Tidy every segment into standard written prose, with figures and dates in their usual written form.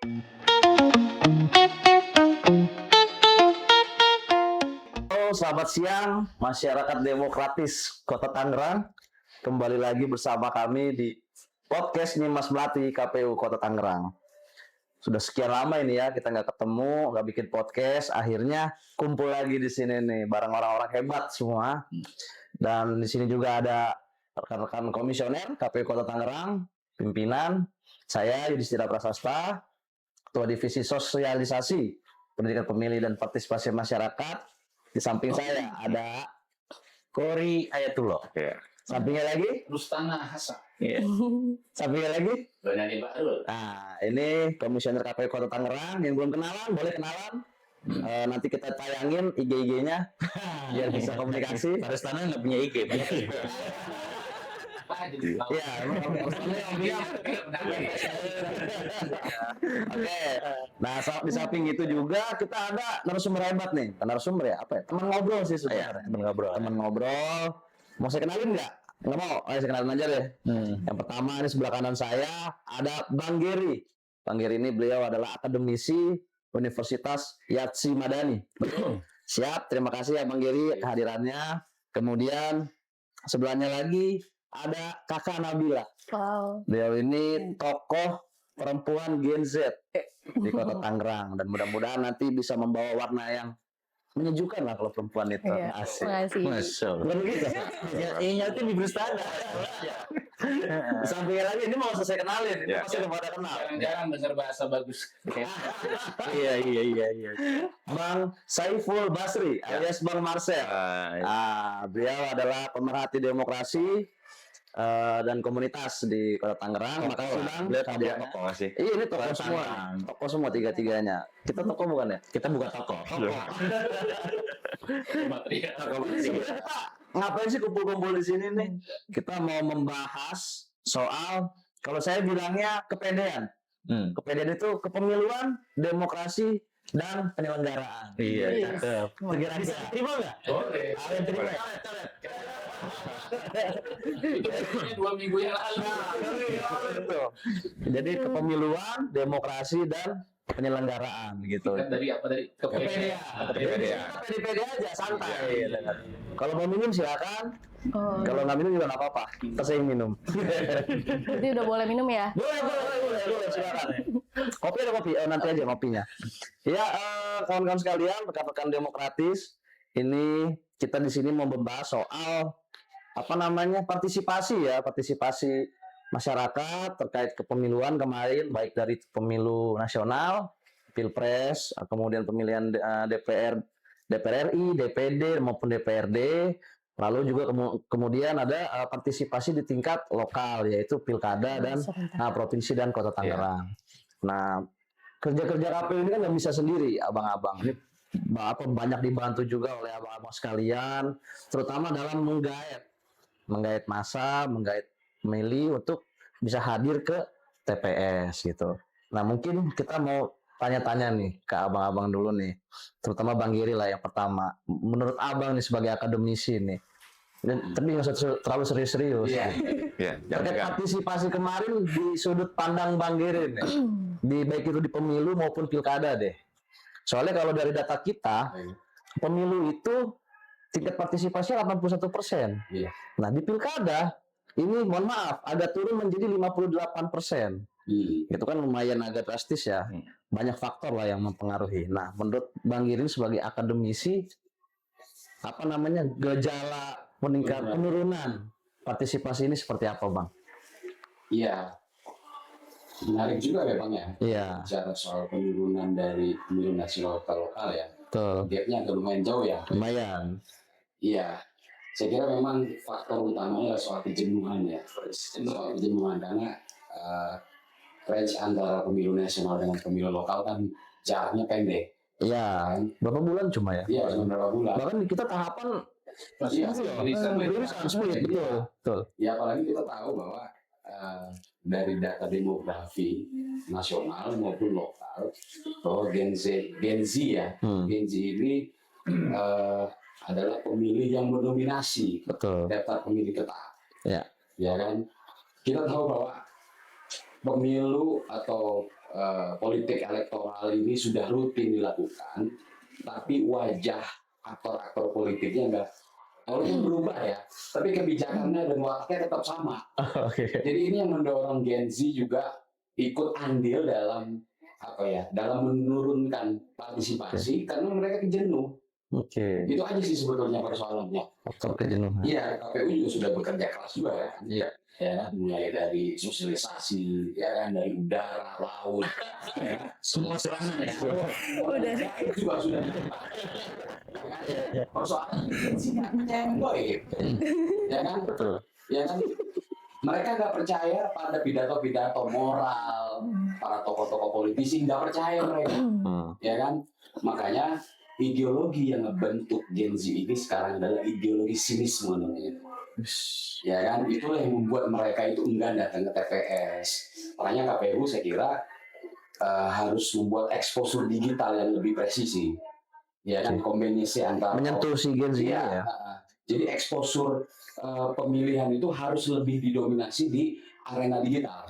Halo, selamat siang masyarakat demokratis Kota Tangerang. Kembali lagi bersama kami di podcast Nyimas Melati KPU Kota Tangerang. Sudah sekian lama ini ya kita nggak ketemu, nggak bikin podcast. Akhirnya kumpul lagi di sini nih bareng orang-orang hebat semua. Dan di sini juga ada rekan-rekan komisioner KPU Kota Tangerang, pimpinan. Saya Yudhistira Prasasta, Ketua Divisi Sosialisasi Pendidikan Pemilih dan Partisipasi Masyarakat. Di samping saya ada Kori Ayatullah. Ya. Sampingnya lagi Rustana Hasan. Iya. Sampingnya lagi. Donani Bahrul. Nah, ini komisioner KPU Kota Tangerang. Yang belum kenalan, boleh kenalan. Nanti kita tayangin IG-nya biar bisa komunikasi. Rustana nggak punya IG. Iya, emang Rustana yang punya. Oke. Nah, di samping itu juga kita ada narasumber hebat nih. Narasumber ya, apa ya? Teman ngobrol sih sebenarnya. Teman ngobrol. Teman ngobrol. Mau saya kenalin nggak? Nggak mau. Ayo saya kenalin aja deh. Yang pertama ini sebelah kanan saya ada Bang Geri. Bang Geri ini beliau adalah akademisi Universitas Yatsi Madani. Siap, terima kasih ya Bang Geri kehadirannya. Kemudian sebelahnya lagi ada Kakak Nabila. Wow. Beliau ini tokoh perempuan Gen Z di Kota Tangerang dan mudah-mudahan nanti bisa membawa warna yang menyejukkan lah kalau perempuan itu. Iya, Asik. makasih. Masya Allah. Bukan begitu? Yang nyatin di Brustana. Di sampingnya lagi ini mau saya kenalin, ini Ya. pasti udah pada kenal. Jarang-jarang dengar bahasa bagus. Iya. Bang Saiful Basri alias Bang Marcel. Beliau adalah pemerhati demokrasi dan komunitas di Kota Tangerang. Makasih Bang. Beliau kehadirannya. tokoh nggak sih? Iya, ini tokoh Kota semua. Tangerang. Tokoh semua tiga-tiganya. Kita tokoh bukan ya? Kita buka toko. Material. Sebenarnya kita ngapain sih kumpul-kumpul di sini nih? Kita mau membahas soal kalau saya bilangnya kepedean. Kepedean itu kepemiluan, demokrasi, dan penyelenggaraan. Iya, Iya. cakep. Bisa terima nggak? Boleh. Kalian terima? Itu sebenarnya 2 minggu yang lalu. Betul. Jadi kepemiluan, demokrasi, dan penyelenggaraan gitu. Kan dari apa tadi? Kepedean. Kepedean. Kita pede-pede aja, santai. Kalau mau minum silakan. Oh, Kalau nggak minum juga nggak apa-apa. Kita saya yang minum. berarti udah boleh minum ya? Boleh, silakan. Kopi ada kopi, nanti aja kopinya. Ya, kawan-kawan sekalian, rekan-rekan demokratis, ini kita di sini mau membahas soal partisipasi masyarakat terkait kepemiluan kemarin, baik dari pemilu nasional, pilpres, kemudian pemilihan DPR RI, DPD maupun DPRD. Lalu juga kemudian ada partisipasi di tingkat lokal, yaitu pilkada dan provinsi dan Kota Tangerang. Nah, kerja-kerja KPU ini kan nggak bisa sendiri, abang-abang. Ini banyak dibantu juga oleh abang-abang sekalian, terutama dalam menggait massa, menggait pemilih untuk bisa hadir ke TPS gitu. Nah, mungkin kita mau tanya-tanya nih ke abang-abang dulu nih, terutama Bang Giri lah yang pertama. Menurut abang nih sebagai akademisi nih, tapi nggak usah terlalu serius-serius. Iya, Terkait partisipasi kemarin di sudut pandang Bang Giri nih, baik itu di pemilu maupun pilkada deh. Soalnya kalau dari data kita, pemilu itu tingkat partisipasi 81%. Iya. Nah di pilkada ini mohon maaf agak turun menjadi 58%. Itu kan lumayan agak drastis ya. Banyak faktor lah yang mempengaruhi. Nah menurut Bang Giri sebagai akademisi, gejala penurunan partisipasi ini seperti apa Bang? Iya, menarik juga ya Bang ya. Iya. Bicara soal penurunan dari pemilu nasional ke lokal ya. Betul. Gapnya agak lumayan jauh ya. Lumayan. Iya, saya kira memang faktor utamanya adalah soal kejenuhan ya. Soal kejenuhan karena range antara pemilu nasional dengan pemilu lokal kan jaraknya pendek. Iya. Berapa bulan cuma ya? Iya, cuma berapa bulan. Bahkan kita tahapan Iya, rilisan split, betul. ya apalagi kita tahu bahwa dari data demografi nasional maupun lokal bahwa Gen Z ya, Gen Z ini adalah pemilih yang mendominasi Betul. daftar pemilih tetap. Ya. Ya kan, kita tahu bahwa pemilu atau politik elektoral ini sudah rutin dilakukan, tapi wajah aktor-aktor politiknya enggak. Walaupun berubah ya, tapi kebijakannya dan wataknya tetap sama. Oke. Jadi ini yang mendorong Gen Z juga ikut andil dalam dalam menurunkan partisipasi karena mereka jenuh. Oke. Itu aja sih sebetulnya persoalannya. Faktor kejenuhan. Iya, KPU juga sudah bekerja keras juga ya. Iya. Ya, mulai dari sosialisasi, ya kan, dari udara, laut, ya. Semua serangan ya. Udah. Itu juga sudah. Persoalan sih yang baik, ya kan? Betul. Ya kan? Mereka nggak percaya pada pidato-pidato moral, para tokoh-tokoh politisi nggak percaya mereka, ya kan? Makanya ideologi yang ngebentuk Gen Z ini sekarang adalah ideologi sinisme namanya. Ya kan, itulah yang membuat mereka itu enggan datang ke TPS. Makanya KPU saya kira harus membuat eksposur digital yang lebih presisi. Ya kan, kombinasi antara Menyentuh si Gen Z ya. ya. Jadi eksposur pemilihan itu harus lebih didominasi di arena digital.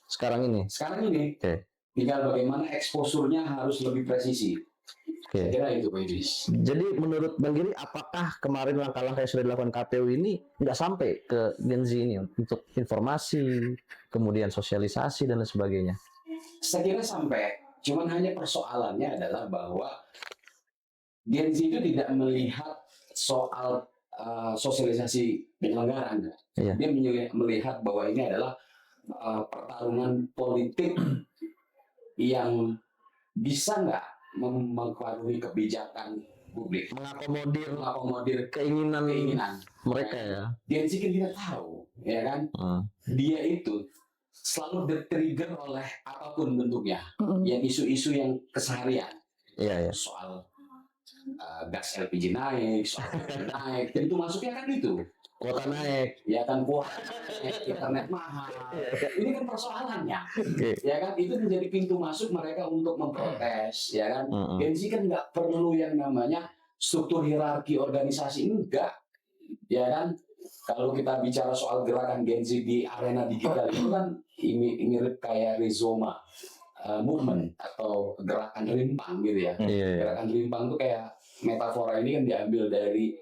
Sekarang ini. Sekarang ini, Oke. tinggal bagaimana eksposurnya harus lebih presisi. Saya Oke. kira itu Pak Idris. Jadi menurut Bang Giri, apakah kemarin langkah-langkah yang sudah dilakukan KPU ini nggak sampai ke Gen Z ini untuk informasi, kemudian sosialisasi dan lain sebagainya? Saya kira sampai, cuman hanya persoalannya adalah bahwa Gen Z itu tidak melihat soal sosialisasi penyelenggaraan. Iya. Dia melihat bahwa ini adalah pertarungan politik yang bisa nggak mempengaruhi kebijakan publik, mengakomodir Keinginan keinginan mereka ya. Gen Z kan kita tahu, ya kan? Dia itu selalu di-trigger oleh apapun bentuknya, yang isu-isu yang keseharian, Iya, iya. soal gas LPG naik, soal harga naik, dan itu masuknya kan itu, Kuota naik. ya kan, kuota, internet mahal. Ini kan persoalannya, Oke. ya kan? Itu menjadi pintu masuk mereka untuk memprotes, ya kan? Gen Z kan nggak perlu yang namanya struktur hierarki organisasi, enggak, ya kan? Kalau kita bicara soal gerakan Gen Z di arena digital itu kan mirip kayak Rizoma movement atau gerakan rimpang gitu ya. Iya. Gerakan rimpang itu kayak metafora ini kan diambil dari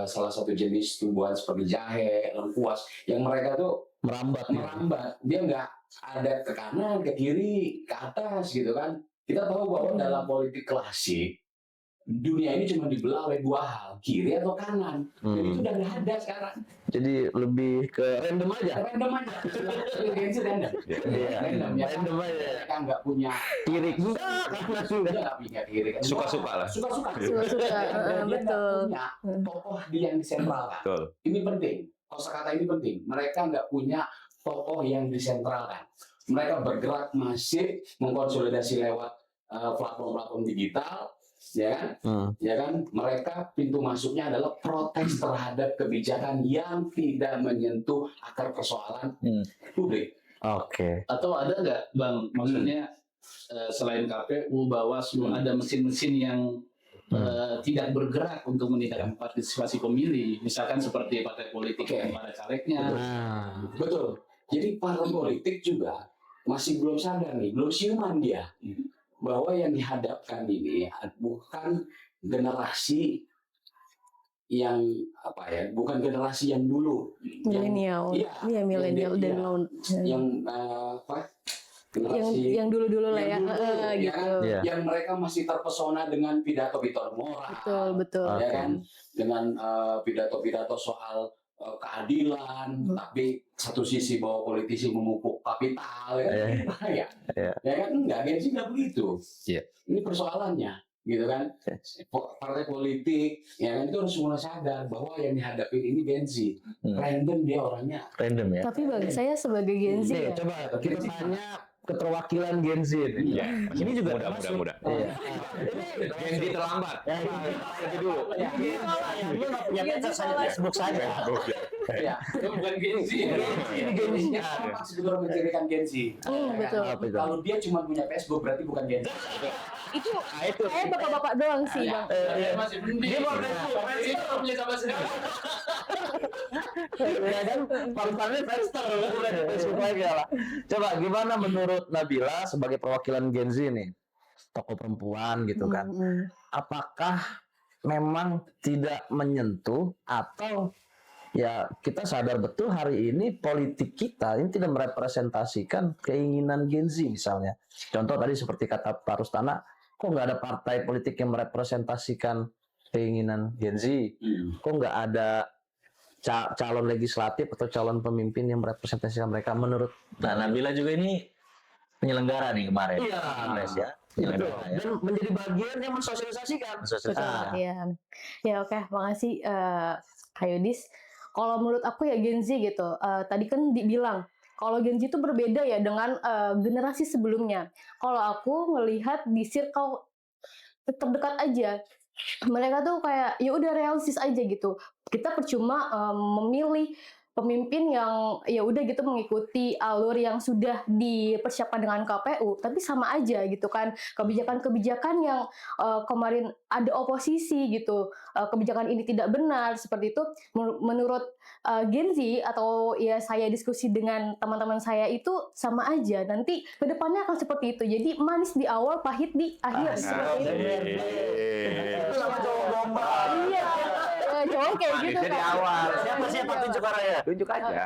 salah satu jenis tumbuhan seperti jahe, lengkuas, yang mereka tuh Merambat. dia nggak ada ke kanan, ke kiri, ke atas gitu kan. Kita tahu bahwa dalam politik klasik dunia ini cuma dibelah oleh dua hal, kiri atau kanan. Jadi itu udah nggak ada sekarang. Jadi lebih ke random aja. Random aja. Gen Z random. Iya. Random ya. Random aja. Mereka nggak punya Kiri enggak, kanan dia enggak. nggak punya kiri kan. Suka-suka lah. Suka-suka. Suka-suka, Dia nggak betul. punya tokoh yang disentralkan. Betul. Ini penting. Kosakata ini penting. Mereka nggak punya tokoh yang disentralkan. Mereka bergerak masif, mengkonsolidasi lewat platform-platform digital, ya kan? Ya kan? Mereka pintu masuknya adalah protes terhadap kebijakan yang tidak menyentuh akar persoalan publik. Oke. Atau ada nggak Bang, maksudnya selain KPU, Bawaslu, ada mesin-mesin yang tidak bergerak untuk meningkatkan partisipasi pemilih, misalkan seperti partai politik dan para calegnya. Nah, Betul. Jadi para politik juga masih belum sadar nih, belum siuman dia bahwa yang dihadapkan ini bukan generasi yang bukan generasi yang dulu, Milenial. Iya, milenial dan yang generasi yang dulu-dulu lah ya. yang dulu, ya Gitu. kan? Iya. Yang mereka masih terpesona dengan pidato-pidato moral, Betul. ya kan, dengan pidato-pidato soal keadilan, tapi satu sisi bahwa politisi memupuk kapital, ya, Iya. ya kan, enggak, Gen Z nggak begitu. Iya. Ini persoalannya, gitu kan? Partai politik, ya kan, itu harus mulai sadar bahwa yang dihadapi ini Gen Z, random dia orangnya. random ya. Tapi Bang, saya sebagai Gen Z Nih, ya. coba kita tanya keterwakilan Gen Z. Iya. Ini juga muda. Iya. Gen Z terlambat. Ya, ini lagi dulu. Lu nggak punya Gen Z medsos saja, sekolah. Facebook saja. Ya, Itu bukan Gen Z. ini Gen Z sama sebetulnya menjadikan Gen Z. betul. Apa itu? Kalau dia cuma punya Facebook berarti bukan Gen Z. Itu kayak bapak-bapak doang sih, Bang. Masih mending. Dia mau Facebook. Itu punya sama sekali. Ya kan, parutannya Friendster, Facebook lagi lah. Coba gimana menurut Nabila sebagai perwakilan Gen Z nih, tokoh perempuan gitu kan? Apakah memang tidak menyentuh atau ya kita sadar betul hari ini politik kita ini tidak merepresentasikan keinginan Gen Z misalnya. Contoh tadi seperti kata Pak Rustana, kok nggak ada partai politik yang merepresentasikan keinginan Gen Z? Kok nggak ada calon legislatif atau calon pemimpin yang merepresentasikan mereka menurut Nah, Nabila juga ini penyelenggara nih kemarin. Iya. Kongres ya. Betul. Penyelenggara ya. Dan menjadi bagian yang mensosialisasikan. Sosialisasi. Iya. Ya oke, makasih Kak Yudis. Kalau menurut aku ya Gen Z gitu. Tadi kan dibilang kalau Gen Z itu berbeda ya dengan generasi sebelumnya. Kalau aku ngelihat di circle terdekat aja, mereka tuh kayak ya udah realistis aja gitu. Kita percuma memilih pemimpin yang ya udah gitu mengikuti alur yang sudah dipersiapkan dengan KPU, tapi sama aja gitu kan, kebijakan-kebijakan yang kemarin ada oposisi gitu, kebijakan ini tidak benar seperti itu. Menurut Gen Z atau ya saya diskusi dengan teman-teman saya itu sama aja, nanti kedepannya akan seperti itu. Jadi manis di awal, pahit di akhir seperti itu. Itu sama cowok bomba. Iya, cowok kayak gitu Jadi kan. awal. Siapa Iya. tunjuk arahnya? Tunjuk aja.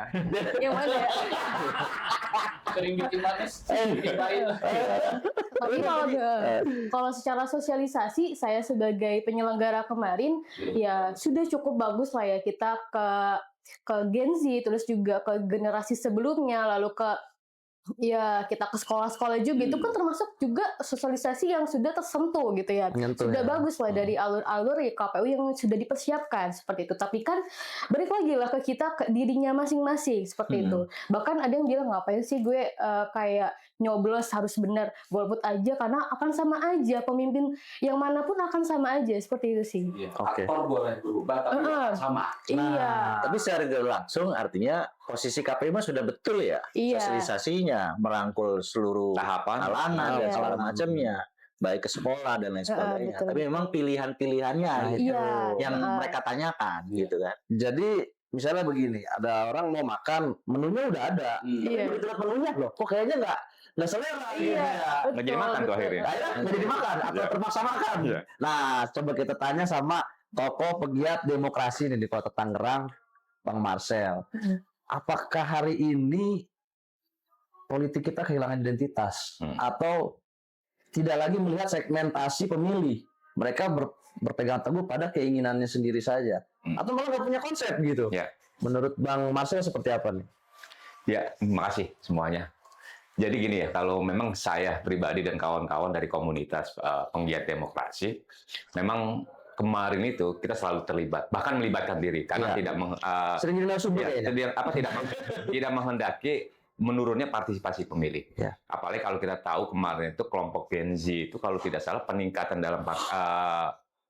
Yang mana ya? Sering bikin manis, bikin pahit. Tapi kalau secara sosialisasi, saya sebagai penyelenggara kemarin ya sudah cukup bagus lah ya kita ke Gen Z, terus juga ke generasi sebelumnya, lalu ke ya kita ke sekolah-sekolah juga itu kan termasuk juga sosialisasi yang sudah tersentuh gitu ya. Menyentuh, Sudah ya. bagus lah dari alur-alur ya KPU yang sudah dipersiapkan seperti itu. Tapi kan balik lagi lah ke kita, ke dirinya masing-masing seperti itu. Bahkan ada yang bilang ngapain sih gue kayak nyoblos harus benar, golput aja karena akan sama aja, pemimpin yang manapun akan sama aja seperti itu sih. Oke. Aktor boleh berubah tapi sama. Iya. Tapi secara tidak langsung artinya posisi KPU mah sudah betul ya. Iya. Sosialisasinya merangkul seluruh Tahapan. kalangan dan Iya. segala macamnya, baik ke sekolah dan lain sebagainya. betul. Tapi memang pilihan-pilihannya gitu, Iya. yang mereka tanyakan gitu kan. Jadi misalnya begini, ada orang mau makan, menunya udah ada. Iya. Begitu lihat menunya loh, kok kayaknya nggak selera gitu Iya. ya. Betul, Nggak jadi makan tuh betul. akhirnya. Akhirnya nggak jadi makan atau terpaksa makan. Iya. Nah, coba kita tanya sama tokoh pegiat demokrasi nih di Kota Tangerang, Bang Marcel. Apakah hari ini politik kita kehilangan identitas atau tidak lagi melihat segmentasi pemilih? Mereka berpegang teguh pada keinginannya sendiri saja, atau malah nggak punya konsep gitu. Ya. Menurut Bang Marcel seperti apa nih? Ya, terima kasih semuanya. Jadi gini ya, kalau memang saya pribadi dan kawan-kawan dari komunitas penggiat demokrasi, memang kemarin itu kita selalu terlibat, bahkan melibatkan diri karena Ya. tidak Sering jadi narasumber kayaknya. tidak menghendaki menurunnya partisipasi pemilih. Ya. Apalagi kalau kita tahu kemarin itu kelompok Gen Z itu kalau tidak salah peningkatan dalam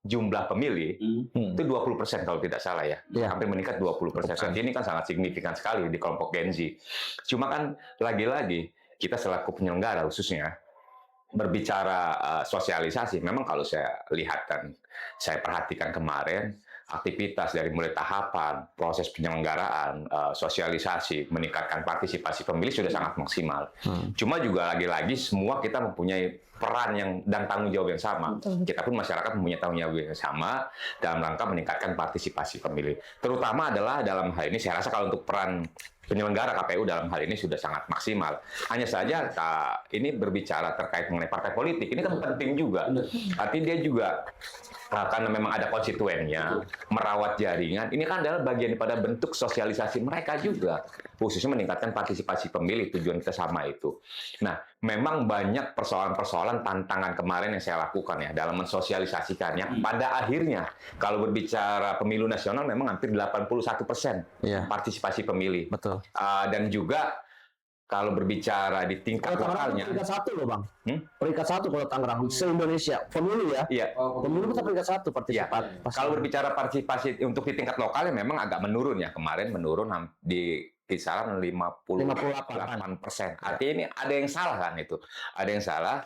jumlah pemilih itu 20% kalau tidak salah ya. Ya. Hampir meningkat 20%. Ini kan sangat signifikan sekali di kelompok Gen Z. Cuma kan lagi-lagi kita selaku penyelenggara khususnya berbicara sosialisasi, memang kalau saya lihat dan saya perhatikan kemarin aktivitas dari mulai tahapan, proses penyelenggaraan, sosialisasi, meningkatkan partisipasi pemilih sudah sangat maksimal. Cuma juga lagi-lagi semua kita mempunyai peran yang dan tanggung jawab yang sama. Kita pun masyarakat mempunyai tanggung jawab yang sama dalam rangka meningkatkan partisipasi pemilih. Terutama adalah dalam hal ini saya rasa kalau untuk peran penyelenggara KPU dalam hal ini sudah sangat maksimal. Hanya saja ini berbicara terkait mengenai partai politik, ini kan penting juga. Artinya dia juga karena memang ada konstituennya, merawat jaringan, ini kan adalah bagian daripada bentuk sosialisasi mereka juga, khususnya meningkatkan partisipasi pemilih, tujuan kita sama itu. Nah, memang banyak persoalan-persoalan tantangan kemarin yang saya lakukan ya, dalam mensosialisasikannya. Pada akhirnya, kalau berbicara pemilu nasional, memang hampir 81% Iya. partisipasi pemilih. Betul. Dan juga kalau berbicara di tingkat Kalau Tangerang lokalnya, peringkat 1 loh Bang. Hmm? Peringkat 1 kalau Tangerang se-Indonesia. Pemilu ya. iya. Pemilu kita peringkat 1 partisipasi. Kalau berbicara partisipasi untuk di tingkat lokalnya memang agak menurun ya. Kemarin menurun di kisaran 58%. Artinya ini ada yang salah kan itu. Ada yang salah.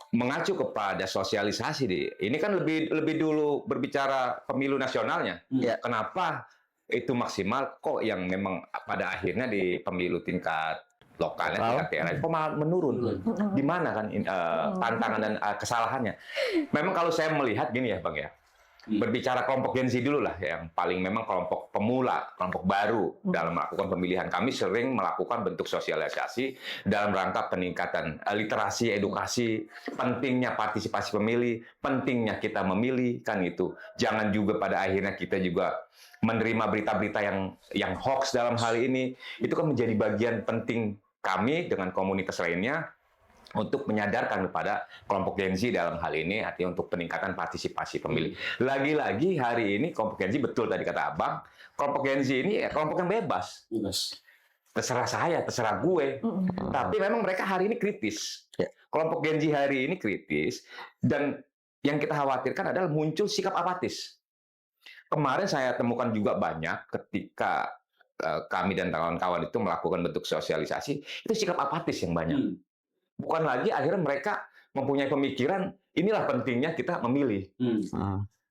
Mengacu kepada sosialisasi ini kan lebih dulu berbicara pemilu nasionalnya. Ya. Kenapa itu maksimal kok yang memang pada akhirnya di pemilu tingkat lokalnya tingkat daerah kok malah menurun. Di mana kan tantangan dan kesalahannya? Memang kalau saya melihat gini ya Bang ya. Berbicara kelompok Gen Z dulu lah yang paling memang kelompok pemula, kelompok baru dalam melakukan pemilihan. Kami sering melakukan bentuk sosialisasi dalam rangka peningkatan literasi, edukasi, pentingnya partisipasi pemilih, pentingnya kita memilih kan itu. Jangan juga pada akhirnya kita juga menerima berita-berita yang hoax dalam hal ini. Itu kan menjadi bagian penting kami dengan komunitas lainnya untuk menyadarkan kepada kelompok Gen Z dalam hal ini, artinya untuk peningkatan partisipasi pemilih. Lagi-lagi hari ini kelompok Gen Z, betul tadi kata Abang, kelompok Gen Z ini ya kelompok yang bebas. Terserah saya, terserah gue. Tapi memang mereka hari ini kritis. Kelompok Gen Z hari ini kritis, dan yang kita khawatirkan adalah muncul sikap apatis. Kemarin saya temukan juga banyak ketika kami dan kawan-kawan itu melakukan bentuk sosialisasi, itu sikap apatis yang banyak. Bukan lagi akhirnya mereka mempunyai pemikiran inilah pentingnya kita memilih,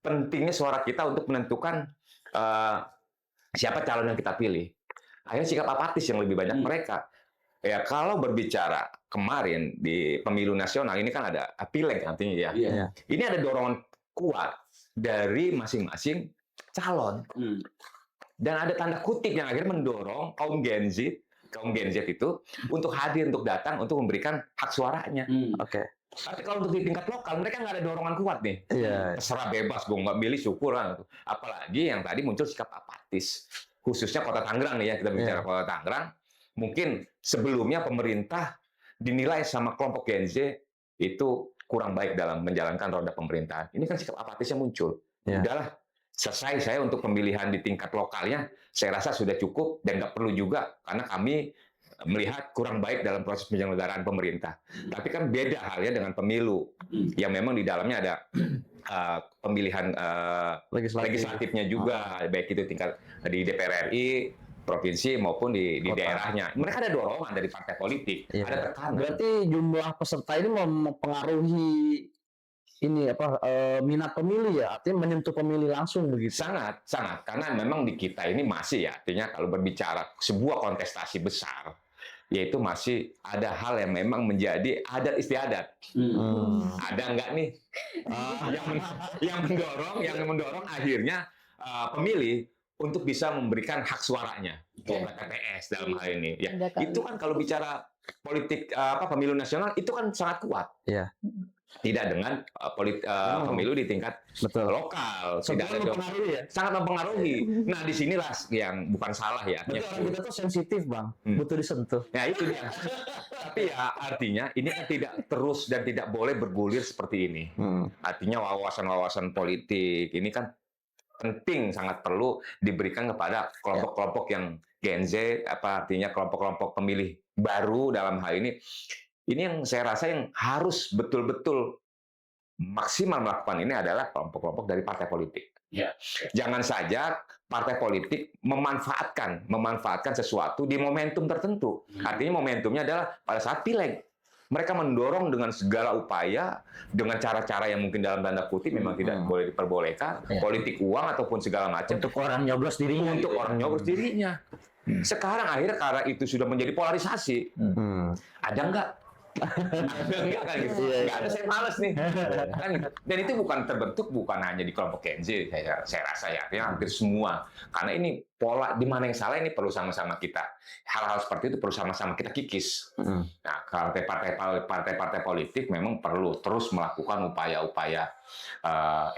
pentingnya suara kita untuk menentukan siapa calon yang kita pilih. Akhirnya sikap apatis yang lebih banyak mereka. Ya kalau berbicara kemarin di pemilu nasional ini kan ada pileg artinya ya. Ini ada dorongan kuat dari masing-masing calon dan ada tanda kutip yang akhirnya mendorong kaum Gen Z itu untuk hadir, untuk datang, untuk memberikan hak suaranya. Tapi kalau untuk di tingkat lokal, mereka nggak ada dorongan kuat nih. Terserah bebas, gue nggak milih, syukur lah. Apalagi yang tadi muncul sikap apatis. Khususnya Kota Tangerang nih ya, kita bicara Kota Tangerang. Mungkin sebelumnya pemerintah dinilai sama kelompok Gen Z itu kurang baik dalam menjalankan roda pemerintahan. Ini kan sikap apatisnya muncul. Udahlah, selesai saya untuk pemilihan di tingkat lokalnya, saya rasa sudah cukup dan nggak perlu juga karena kami melihat kurang baik dalam proses penyelenggaraan pemerintah. Tapi kan beda halnya dengan pemilu yang memang di dalamnya ada pemilihan legislatifnya juga, baik itu tingkat di DPR RI, provinsi maupun di daerahnya. Mereka ada dorongan dari partai politik, ada tekanan. Berarti jumlah peserta ini mempengaruhi minat pemilih ya, artinya menyentuh pemilih langsung begitu. Sangat karena memang di kita ini masih ya, artinya kalau berbicara sebuah kontestasi besar, yaitu masih ada hal yang memang menjadi adat istiadat. Ada nggak nih yang mendorong akhirnya pemilih untuk bisa memberikan hak suaranya ke TPS dalam hal ini ya. Itu kan kalau bicara politik pemilu nasional itu kan sangat kuat. Tidak dengan pemilu di tingkat lokal, tidak ada sangat mempengaruhi. Nah, disinilah yang bukan salah ya. Orang kita tuh sensitif Bang, butuh disentuh. Ya itu dia. Tapi ya artinya ini kan tidak terus dan tidak boleh bergulir seperti ini. Artinya wawasan-wawasan politik ini kan penting, sangat perlu diberikan kepada kelompok-kelompok yang Gen Z, artinya kelompok-kelompok pemilih baru dalam hal ini. Ini yang saya rasa yang harus betul-betul maksimal melakukan ini adalah kelompok-kelompok dari partai politik. Jangan saja partai politik memanfaatkan sesuatu di momentum tertentu. Artinya momentumnya adalah pada saat pileg. Mereka mendorong dengan segala upaya, dengan cara-cara yang mungkin dalam tanda kutip memang tidak boleh diperbolehkan, politik uang ataupun segala macam. Untuk orang nyoblos dirinya. Sekarang akhirnya karena itu sudah menjadi polarisasi. Ada nggak? Enggak kan gitu. Enggak ada, saya males nih. Kan gitu. Dan itu bukan hanya di kelompok Gen Z, saya rasa ya, artinya hampir semua. Karena ini pola di mana yang salah ini perlu sama-sama kita. Hal-hal seperti itu perlu sama-sama kita kikis. Nah, partai-partai politik memang perlu terus melakukan upaya-upaya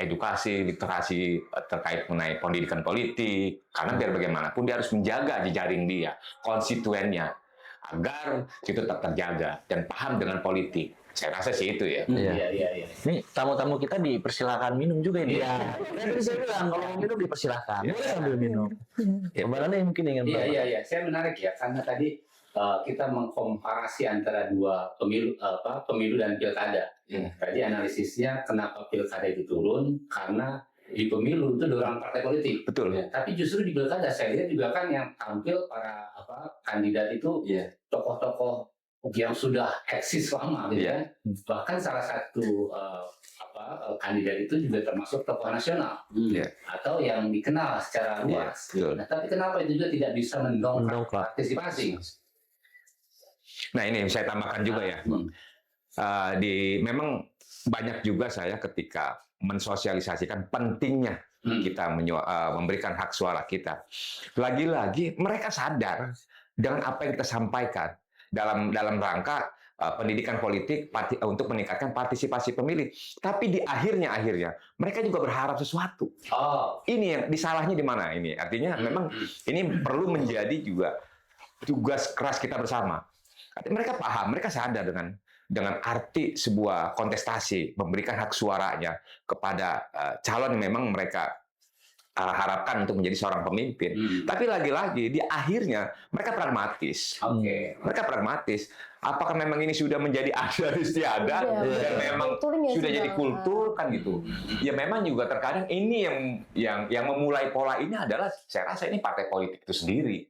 edukasi, literasi terkait mengenai pendidikan politik. Karena biar bagaimanapun dia harus menjaga jejaring dia, konstituennya, agar itu tetap terjaga dan paham dengan politik. Saya rasa sih itu ya. Iya. Ini tamu-tamu kita dipersilakan minum juga ini. Tadi saya bilang kalau mau minum dipersilakan. Boleh sambil minum. Kemana nih mungkin ingin. Iya. Saya menarik ya karena tadi kita mengkomparasi antara dua pemilu dan pilkada. Tadi analisisnya kenapa pilkada itu turun karena di pemilu itu dorong partai politik. Betul. Tapi justru di pilkada saya lihat juga kan yang tampil para kandidat itu tokoh-tokoh yang sudah eksis lama, gitu kan. Bahkan salah satu kandidat itu juga termasuk tokoh nasional atau yang dikenal secara luas. Nah, tapi kenapa itu juga tidak bisa mendongkrak partisipasi? Nah ini saya tambahkan juga ya. Memang banyak juga saya ketika mensosialisasikan pentingnya kita memberikan hak suara kita. Lagi-lagi mereka sadar dengan apa yang kita sampaikan dalam rangka pendidikan politik untuk meningkatkan partisipasi pemilih. Tapi di akhirnya mereka juga berharap sesuatu. Ini yang disalahnya di mana ini? Artinya memang ini perlu menjadi juga tugas keras kita bersama. Mereka paham, mereka sadar dengan arti sebuah kontestasi, memberikan hak suaranya kepada calon yang memang mereka harapkan untuk menjadi seorang pemimpin. Tapi lagi-lagi di akhirnya mereka pragmatis. Mereka pragmatis. Apakah memang ini sudah menjadi adat istiadat dan memang sudah jadi kultur kan gitu? Ya memang juga terkadang ini yang memulai pola ini adalah saya rasa ini partai politik itu sendiri,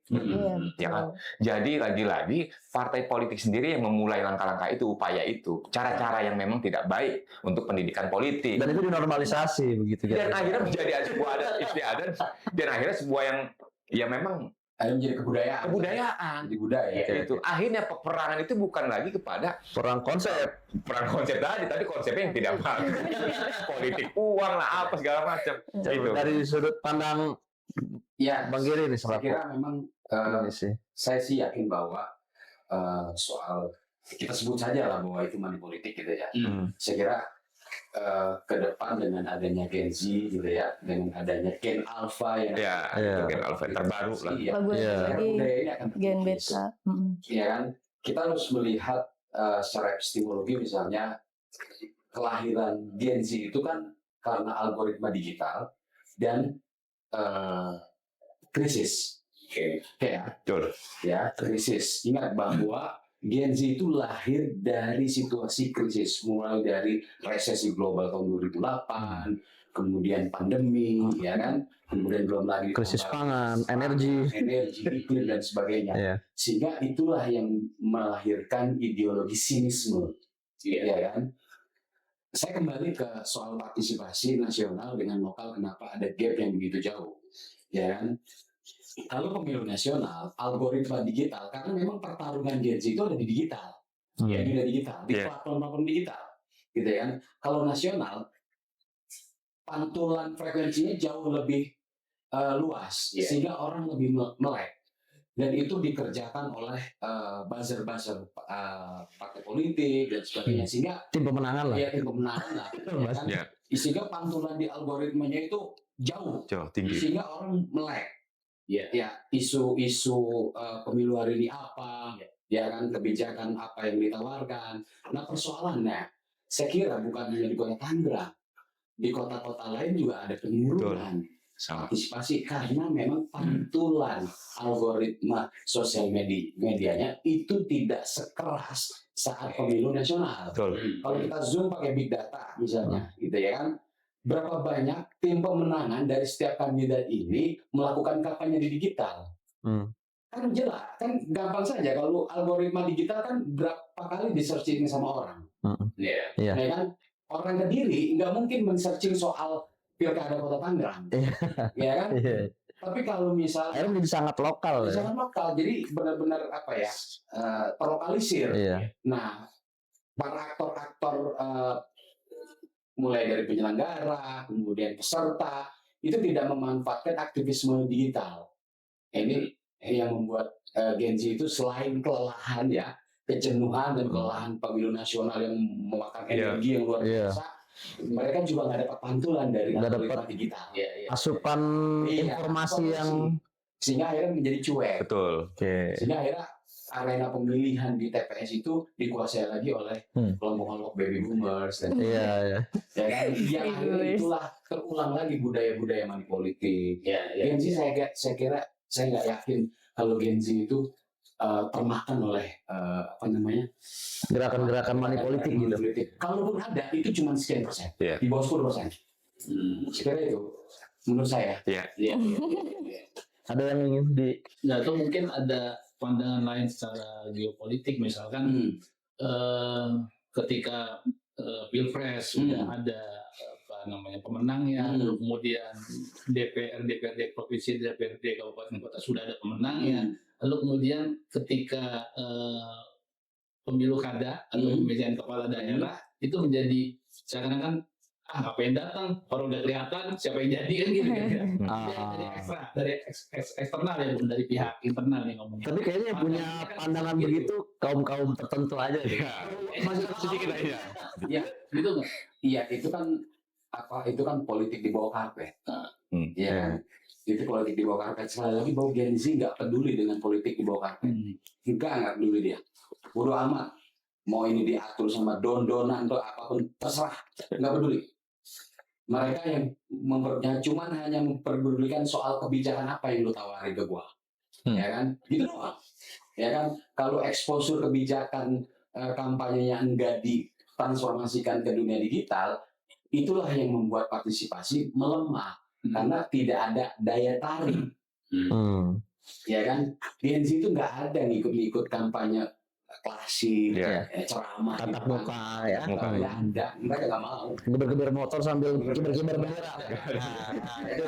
ya kan? Jadi lagi-lagi partai politik sendiri yang memulai langkah-langkah itu, upaya itu, cara-cara yang memang tidak baik untuk pendidikan politik. Dan itu dinormalisasi begitu. Dan akhirnya menjadi sebuah adat istiadat dan akhirnya sebuah yang memang menjadi kebudayaan. Jadi budaya. Itu akhirnya peperangan itu bukan lagi kepada perang konsep tadi, tapi konsepnya yang tidak baik. Politik uang lah apa segala macam. Itu. Dari sudut pandang Bang Giri nih, saya kira memang saya sih yakin bahwa soal kita sebut saja lah bahwa itu money politik gitu ya. Saya kira ke depan dengan adanya Gen Z gitu ya, dengan adanya Gen Alpha yang Gen Alpha terbaru lah. Gen Beta. Ya kan, kita harus melihat secara epistemologi misalnya kelahiran Gen Z itu kan karena algoritma digital dan krisis. Krisis. Ingat bahwa Gen Z itu lahir dari situasi krisis, mulai dari resesi global tahun 2008, kemudian pandemi, ya kan, kemudian belum lagi krisis pangan, energi, iklim dan sebagainya. Sehingga itulah yang melahirkan ideologi sinisme, ya kan. Saya kembali ke soal partisipasi nasional dengan lokal, kenapa ada gap yang begitu jauh, ya kan. Kalau pemilu nasional, algoritma digital, karena memang pertarungan Gen Z itu ada di digital, di platform digital, gitu kan. Kalau nasional, pantulan frekuensinya jauh lebih luas, sehingga orang lebih melek, dan itu dikerjakan oleh buzzer-buzzer partai politik dan sebagainya, sehingga tim pemenangan lah. Tim pemenangan lah, kan? Sehingga pantulan di algoritmanya itu jauh tinggi, sehingga orang melek. Isu-isu pemilu hari ini apa, ya kan, kebijakan apa yang ditawarkan. Nah persoalannya, saya kira bukan hanya di Kota Tangerang, di kota-kota lain juga ada penurunan partisipasi karena memang pantulan algoritma sosial medianya itu tidak sekeras saat pemilu nasional. Kalau kita zoom pakai big data misalnya, gitu ya kan. Berapa banyak tim pemenangan dari setiap kandidat ini melakukan kampanye di digital? Kan jelas, kan gampang saja. Kalau algoritma digital kan berapa kali di-searching sama orang. Ya kan? Orang Kediri nggak mungkin men-searching soal pilkada Kota Tangerang. Ya kan? Tapi kalau misalnya menjadi sangat lokal. Sangat lokal, jadi benar-benar terlokalisir. Nah, para aktor-aktor mulai dari penyelenggara, kemudian peserta, itu tidak memanfaatkan aktivisme digital. Ini yang membuat Gen Z itu selain kelelahan kejenuhan dan kelelahan pemilu nasional yang memakan energi yang luar biasa, mereka juga nggak dapat pantulan dari algoritma digital. Asupan informasi yang sehingga akhirnya menjadi cuek. Sehingga akhirnya arena pemilihan di TPS itu dikuasai lagi oleh kelompok-kelompok baby boomers dan yang akhirnya itulah terulang lagi budaya-budaya money politik. Gen Z saya kira saya nggak yakin kalau Gen Z itu termakan oleh apa namanya Gerakan-gerakan money politik gitu. Kalaupun ada, itu cuma sekian persen, Iya. di bawah 10%. Sekiranya itu, menurut saya. Iya. Iya. Ada yang ingin di Nah, itu mungkin ada pandangan lain secara geopolitik, misalkan ketika pilpres sudah ada apa namanya pemenangnya, lalu kemudian DPRD provinsi, DPRD kabupaten kota sudah ada pemenangnya, lalu kemudian ketika pemilu kada atau pemilihan kepala daerah itu menjadi seakan-akan ngapain datang, orang udah kelihatan siapa yang jadi kan gitu kan. Dari ekstra, dari eksternal ya, bukan dari pihak internal yang ngomongnya. tapi kayaknya yang punya pandangan begitu kaum tertentu aja deh. Sedikit aja. Ya, Gitu nggak? iya itu kan politik di bawah karpet. Iya. Itu politik di bawah karpet. Sekali lagi bahwa Gen Z nggak peduli dengan politik di bawah karpet. Nggak peduli dia. Bodo amat. Mau ini diatur sama don-donan atau apapun terserah, nggak peduli. Mereka yang cuman hanya memperdulikan soal kebijakan apa yang lu tawarin ke gua, ya kan? Gitu doang. Ya kan? Kalau eksposur kebijakan kampanyenya enggak ditransformasikan ke dunia digital, itulah yang membuat partisipasi melemah karena tidak ada daya tarik. Ya kan? Gen Z itu nggak ada ngikut-ngikut kampanye klasik, ceramah, tatap muka ya. nggak ada, mereka nggak mau. Geber-geber motor sambil kibar-kibar bendera.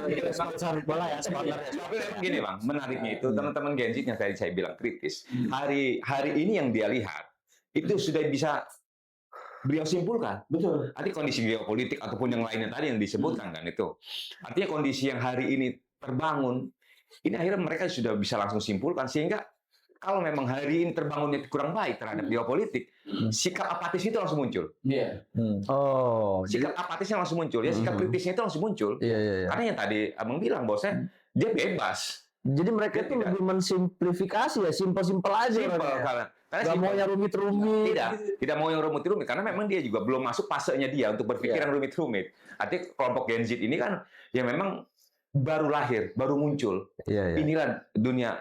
Itu sponsor bola ya, sponsor. Tapi memang gini bang, menariknya itu teman-teman Gen Z yang tadi saya bilang kritis. Hari ini yang dia lihat itu sudah bisa beliau simpulkan. Betul. Artinya kondisi geopolitik ataupun yang lainnya tadi yang disebutkan kan itu. Artinya kondisi yang hari ini terbangun, ini akhirnya mereka sudah bisa langsung simpulkan sehingga kalau memang hari ini terbangunnya kurang baik terhadap geopolitik, sikap apatis itu langsung muncul. Iya. Oh, Sikap apatisnya langsung muncul, ya sikap kritisnya itu langsung muncul. iya. Karena yang tadi abang bilang bahwasanya dia bebas. Jadi mereka Dia itu tidak. lebih mensimplifikasi ya, simpel-simpel aja. Simpel mereka. karena Gak simpel. mau yang rumit-rumit. Tidak mau yang rumit-rumit karena memang dia juga belum masuk fasenya dia untuk berpikiran rumit-rumit. Artinya kelompok Gen Z ini kan ya memang baru lahir, baru muncul. Iya. Inilah dunia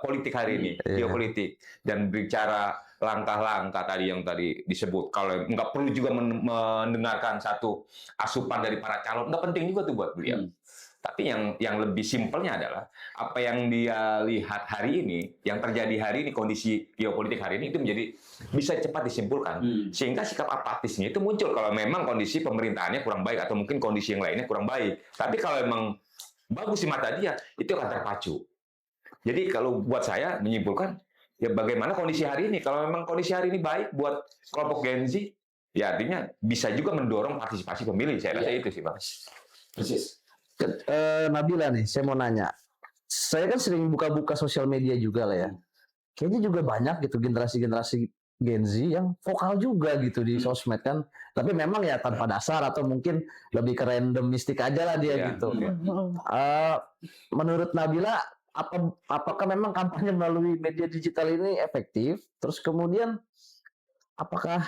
politik hari ini, geopolitik, dan bicara langkah-langkah tadi yang tadi disebut. Kalau nggak perlu juga mendengarkan satu asupan dari para calon, nggak penting juga tuh buat beliau. Tapi yang lebih simpelnya adalah apa yang dia lihat hari ini, yang terjadi hari ini, kondisi geopolitik hari ini itu menjadi bisa cepat disimpulkan. Sehingga sikap apatisnya itu muncul kalau memang kondisi pemerintahannya kurang baik atau mungkin kondisi yang lainnya kurang baik. Tapi kalau memang bagus di mata dia, itu akan terpacu. Jadi kalau buat saya menyimpulkan, ya bagaimana kondisi hari ini. Kalau memang kondisi hari ini baik buat kelompok Gen Z, ya artinya bisa juga mendorong partisipasi pemilih. Saya rasa itu sih, Bang. Persis. Nabila nih, saya mau nanya. Saya kan sering buka-buka sosial media juga lah ya. Kayaknya juga banyak gitu generasi-generasi Gen Z yang vokal juga gitu di sosmed kan. Tapi memang ya tanpa dasar atau mungkin lebih ke randomistik aja lah dia gitu. Menurut Nabila, apakah memang kampanye melalui media digital ini efektif? Terus kemudian apakah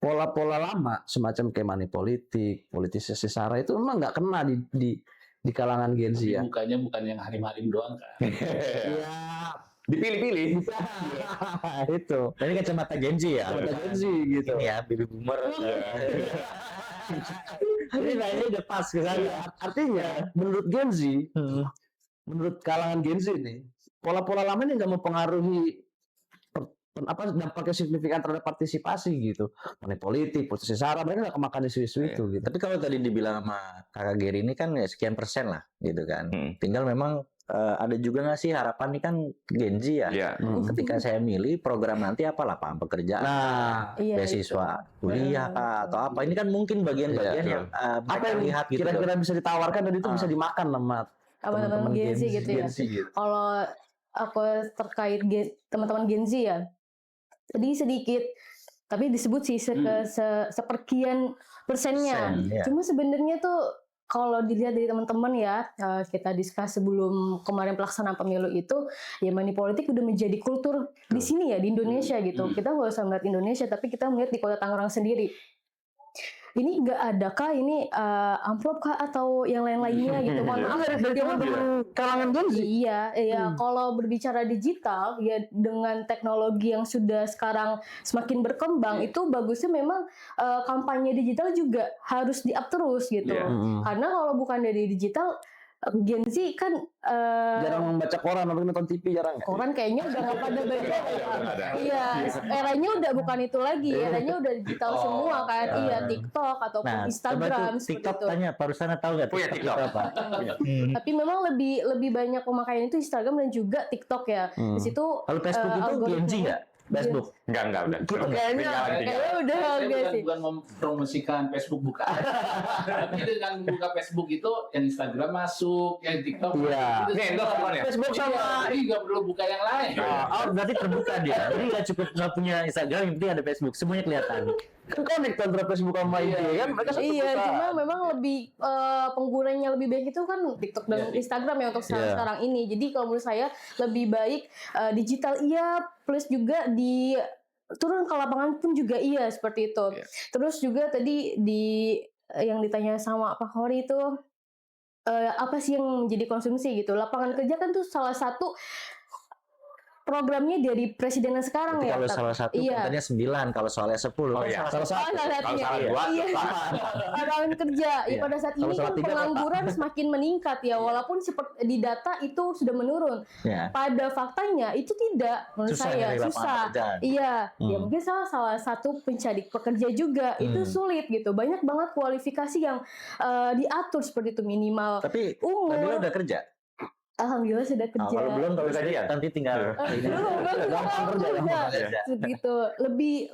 pola-pola lama semacam kayak money politik, politisasi sara itu memang nggak kena di kalangan Gen Z ya? Bukannya bukan yang harim-harim doang kan. Iya, Dipilih-pilih. itu. Ini kacamata Gen Z ya. Kata Gen Z gitu. Ini ya, baby boomer. Ini kayaknya udah pas ke sana. Artinya, menurut Gen Z, menurut kalangan Gen Z nih, pola-pola lama ini nggak mempengaruhi dampaknya signifikan terhadap partisipasi gitu. Money politik, posisi sara, mereka nggak kemakan isu-isu itu gitu. Tapi kalau tadi dibilang sama kakak Geri ini kan ya sekian persen lah gitu kan. Tinggal memang ada juga nggak sih harapan nih kan Gen Z ya. Iya. Ketika saya milih program nanti apa lapangan pekerjaan, Nah, beasiswa kuliah kah, atau apa ini kan mungkin bagian-bagian yang apa mereka yang lihat gitu. kira-kira bisa ditawarkan dan itu bisa dimakan sama Teman-teman Gen Z gitu ya. Kalau aku terkait teman-teman Gen Z ya, tadi sedikit, tapi disebut sih seperkian persennya. Ya. Cuma sebenarnya tuh kalau dilihat dari teman-teman ya, kita diskus sebelum kemarin pelaksanaan pemilu itu, ya money politik udah menjadi kultur di sini ya, di Indonesia gitu. Kita nggak usah melihat Indonesia, tapi kita melihat di Kota Tangerang sendiri. ini nggak ada kah ini amplop kah atau yang lain-lainnya gitu. Mohon maaf dari kalangan Gen Z. Iya. Kalau berbicara digital ya dengan teknologi yang sudah sekarang semakin berkembang itu bagusnya memang kampanye digital juga harus di-up terus gitu. Iya. Karena kalau bukan dari digital Gen Z kan Jarang membaca koran atau nonton TV, jarang ya? koran kayaknya udah nggak pada baca. Ada. Iya, eranya udah bukan itu lagi, eranya udah digital semua kan. ya. Iya, TikTok ataupun Nah, coba Instagram tuh seperti TikTok itu. tanya Pak Rusana tahu nggak Punya TikTok. apa? Tapi memang lebih banyak pemakaian itu Instagram dan juga TikTok ya. Di situ Kalau Facebook itu Gen Z algoritmanya- nggak? Facebook. Enggak udah. Kayaknya- Kayaknya udah Saya enggak sih. bukan mempromosikan Facebook bukan. Tapi dengan buka Facebook itu yang Instagram masuk, yang TikTok Iya. masuk. Itu Ini endorse semua. bukan ya? Facebook sama Iya, jadi nggak perlu buka yang lain. Oh, berarti terbuka dia. Jadi nggak cukup nggak punya Instagram, yang penting ada Facebook. Semuanya kelihatan. kan connect antara Facebook sama IG kan, mereka satu Iya, perusahaan. cuma memang lebih penggunanya lebih baik itu kan TikTok dan Instagram ya untuk sekarang ini. Jadi kalau menurut saya lebih baik digital iya, plus juga di turun ke lapangan pun juga iya seperti itu. Terus juga tadi yang ditanya sama Pak Khori itu apa sih yang menjadi konsumsi gitu. Lapangan kerja kan tuh salah satu programnya dari presiden yang sekarang Berarti ya. kalau salah satu kontennya 9, kalau soalnya 10. Oh, iya. Salah satu. Kalau salah dua, Iya. Lapangan kerja. Ya, Iya. pada saat Kalau ini salah kan tiga, pengangguran semakin meningkat ya, walaupun seperti di data itu sudah menurun. Ya. Pada faktanya itu tidak, menurut Susah saya nyari lapangan susah. pekerjaan. Iya, ya mungkin salah satu pencari pekerja juga itu sulit gitu. Banyak banget kualifikasi yang diatur seperti itu minimal Tapi umur. Nabila udah kerja. Alhamdulillah sudah Nah, kerja. kalau belum kalau Gajian? nanti tinggal Belum kerja. Gitu.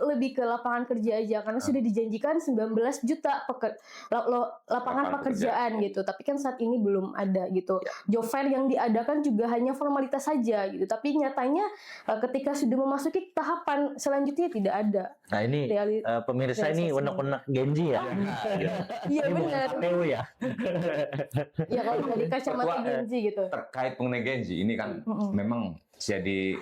Lebih ke lapangan kerja aja karena sudah dijanjikan 19 juta lapangan pekerjaan gitu. Tapi kan saat ini belum ada gitu. Job fair yang diadakan juga hanya formalitas saja gitu. Tapi nyatanya ketika sudah memasuki tahapan selanjutnya tidak ada. Nah ini pemirsa ini realisasinya. unek-unek Gen Z ya. Iya Ini bukan benar. KPU ya. Ya kalau dari kacamata Gen Z gitu. terkait mengenai Gen Z ini kan memang jadi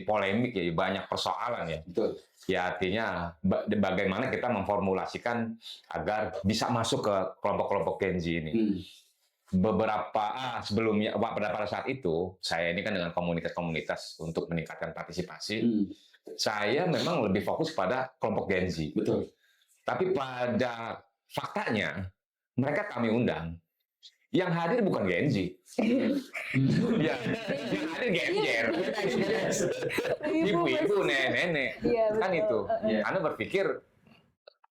polemik ya, banyak persoalan ya. Betul. Ya artinya bagaimana kita memformulasikan agar bisa masuk ke kelompok-kelompok Gen Z ini. Sebelumnya pada saat itu saya ini kan dengan komunitas-komunitas untuk meningkatkan partisipasi. Saya memang lebih fokus pada kelompok Gen Z. Betul. Tapi pada faktanya mereka kami undang. Yang hadir bukan Gen Z. yang hadir Gen Z. Ibu-ibu, nenek-nenek. Iya, Kan betul. itu. Karena berpikir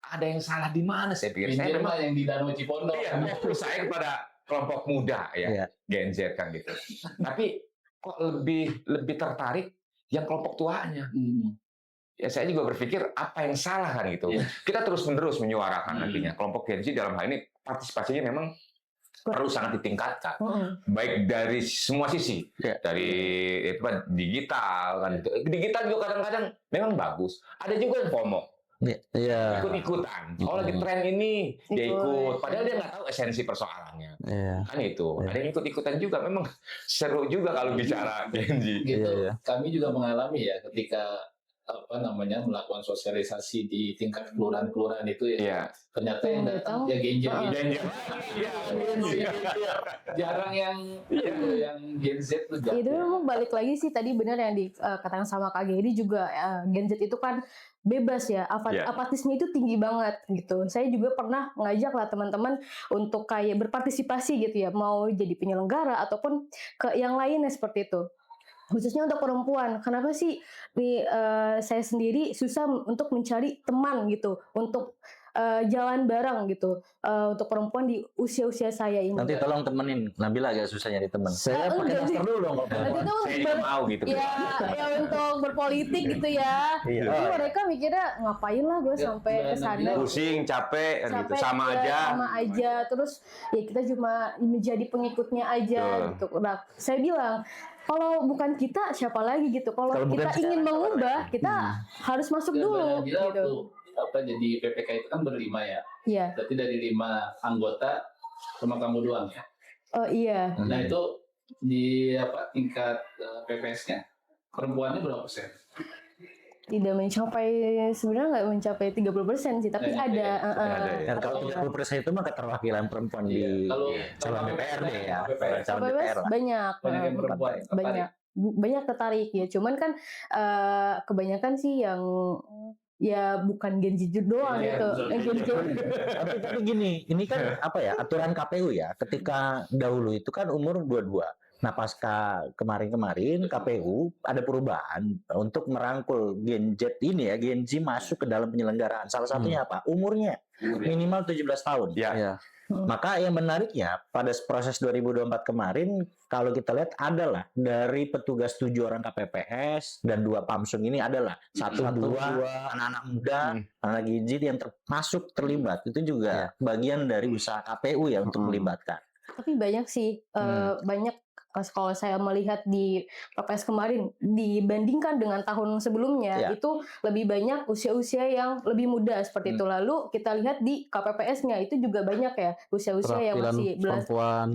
ada yang salah di mana saya pikir. Saya Pinjam memang lah yang di Danau Cipondo. fokus saya kepada kelompok muda ya, Iya. Gen Z kan gitu. Tapi kok lebih tertarik yang kelompok tuanya. Ya saya juga berpikir apa yang salah kan gitu. Kita terus-menerus menyuarakan nantinya kelompok Gen Z dalam hal ini partisipasinya memang perlu sangat ditingkatkan. Baik dari semua sisi. Dari digital kan. Digital juga kadang-kadang memang bagus. Ada juga yang FOMO. Iya. Ikut-ikutan. Kalau lagi tren ini dia ikut. Padahal dia nggak tahu esensi persoalannya. Iya. Kan itu. Ada yang ikut-ikutan juga. Memang seru juga kalau bicara Gen Z. Gitu. Iya. Kami juga mengalami ya ketika melakukan sosialisasi di tingkat kelurahan-kelurahan itu ya. Iya. Ternyata yang datang ya Gen Z. Jarang yang Gen Z tuh Itu memang balik lagi sih tadi benar yang dikatakan sama Kak Gedi juga Gen Z itu kan bebas ya, apatisnya itu tinggi banget gitu. Saya juga pernah ngajak lah teman-teman untuk kayak berpartisipasi gitu ya, mau jadi penyelenggara ataupun ke yang lainnya seperti itu. Khususnya untuk perempuan, kenapa sih saya sendiri susah untuk mencari teman gitu, untuk jalan bareng gitu, untuk perempuan di usia-usia saya ini. Nanti tolong temenin Nabila agak susah nyari teman. Saya pakai masker dulu dong. Nanti tuh Saya juga mau gitu. ya untuk berpolitik gitu ya. Iya. Jadi mereka mikirnya ngapain lah gue sampai ke sana. Pusing, capek, kan gitu. Capek, Sama ya, aja. sama aja. Terus ya kita cuma menjadi pengikutnya aja gitu. Nah, saya bilang kalau bukan kita siapa lagi gitu. Kalau Kalau bukan kita ingin mengubah, kita harus masuk dulu gitu. Jadi PPK itu kan berlima ya. Iya. Berarti dari 5 anggota cuma kamu doang ya. Oh iya. Nah itu di tingkat PPS-nya perempuannya berapa persen? tidak mencapai, sebenarnya nggak mencapai 30% sih, tapi ada. Dan kalau 30% itu mah keterwakilan perempuan di Kalau calon DPRD ya, KPPS, calon KPPS DPR lah. banyak, banyak yang perempuan banyak tertarik ya. Cuman kan kebanyakan sih yang ya bukan Gen Z doang Iya, gitu. betul. Tapi gini, ini kan apa ya, aturan KPU ya, ketika dahulu itu kan umur 22. Nah, pasca kemarin-kemarin KPU ada perubahan untuk merangkul Gen Z ini ya, Gen Z masuk ke dalam penyelenggaraan. Salah satunya apa? Umurnya minimal 17 tahun. Ya. Iya. Maka yang menariknya pada proses 2024 kemarin, kalau kita lihat adalah dari petugas 7 orang KPPS dan 2 Pamsung ini adalah satu dua anak-anak muda, anak Gen Z yang termasuk terlibat. Itu juga bagian dari usaha KPU ya untuk melibatkan. Tapi banyak sih, banyak kalau saya melihat di PPS kemarin dibandingkan dengan tahun sebelumnya itu lebih banyak usia-usia yang lebih muda seperti itu. Lalu kita lihat di KPPS-nya itu juga banyak ya usia-usia yang masih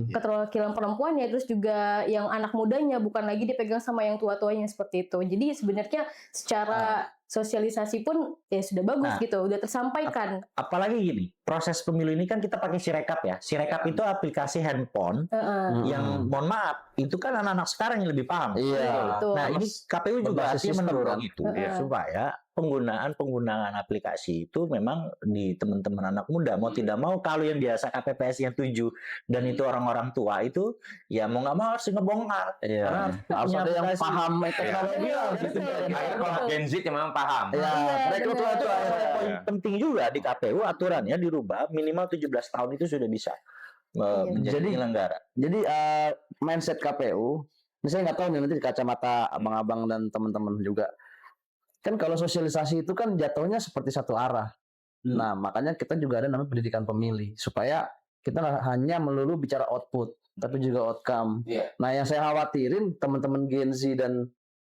keterwakilan perempuan ya, terus juga yang anak mudanya bukan lagi dipegang sama yang tua-tuanya seperti itu. Jadi sebenarnya secara sosialisasi pun ya sudah bagus gitu, udah tersampaikan. Apalagi gini, proses pemilu ini kan kita pakai Sirekap ya. Sirekap itu aplikasi handphone yang mohon maaf, itu kan anak-anak sekarang yang lebih paham. Iya. Nah, ini KPU juga artinya mendorong kan? itu supaya penggunaan aplikasi itu memang di teman-teman anak muda mau tidak mau, kalau yang biasa KPPS yang 7 dan itu orang-orang tua itu ya mau nggak mau harus ngebongkar. Karena harus ada yang paham teknologi gitu. Kalau Gen Z yang memang paham. Ya, mereka itu poin penting juga di KPU aturannya dirubah minimal 17 tahun itu sudah bisa menjadi penyelenggara. Jadi mindset KPU, ini saya nggak tahu nih nanti di kacamata abang-abang dan teman-teman juga. Kan kalau sosialisasi itu kan jatuhnya seperti satu arah. Nah, makanya kita juga ada namanya pendidikan pemilih supaya kita hanya melulu bicara output, tapi juga outcome. Nah, yang saya khawatirin teman-teman Gen Z dan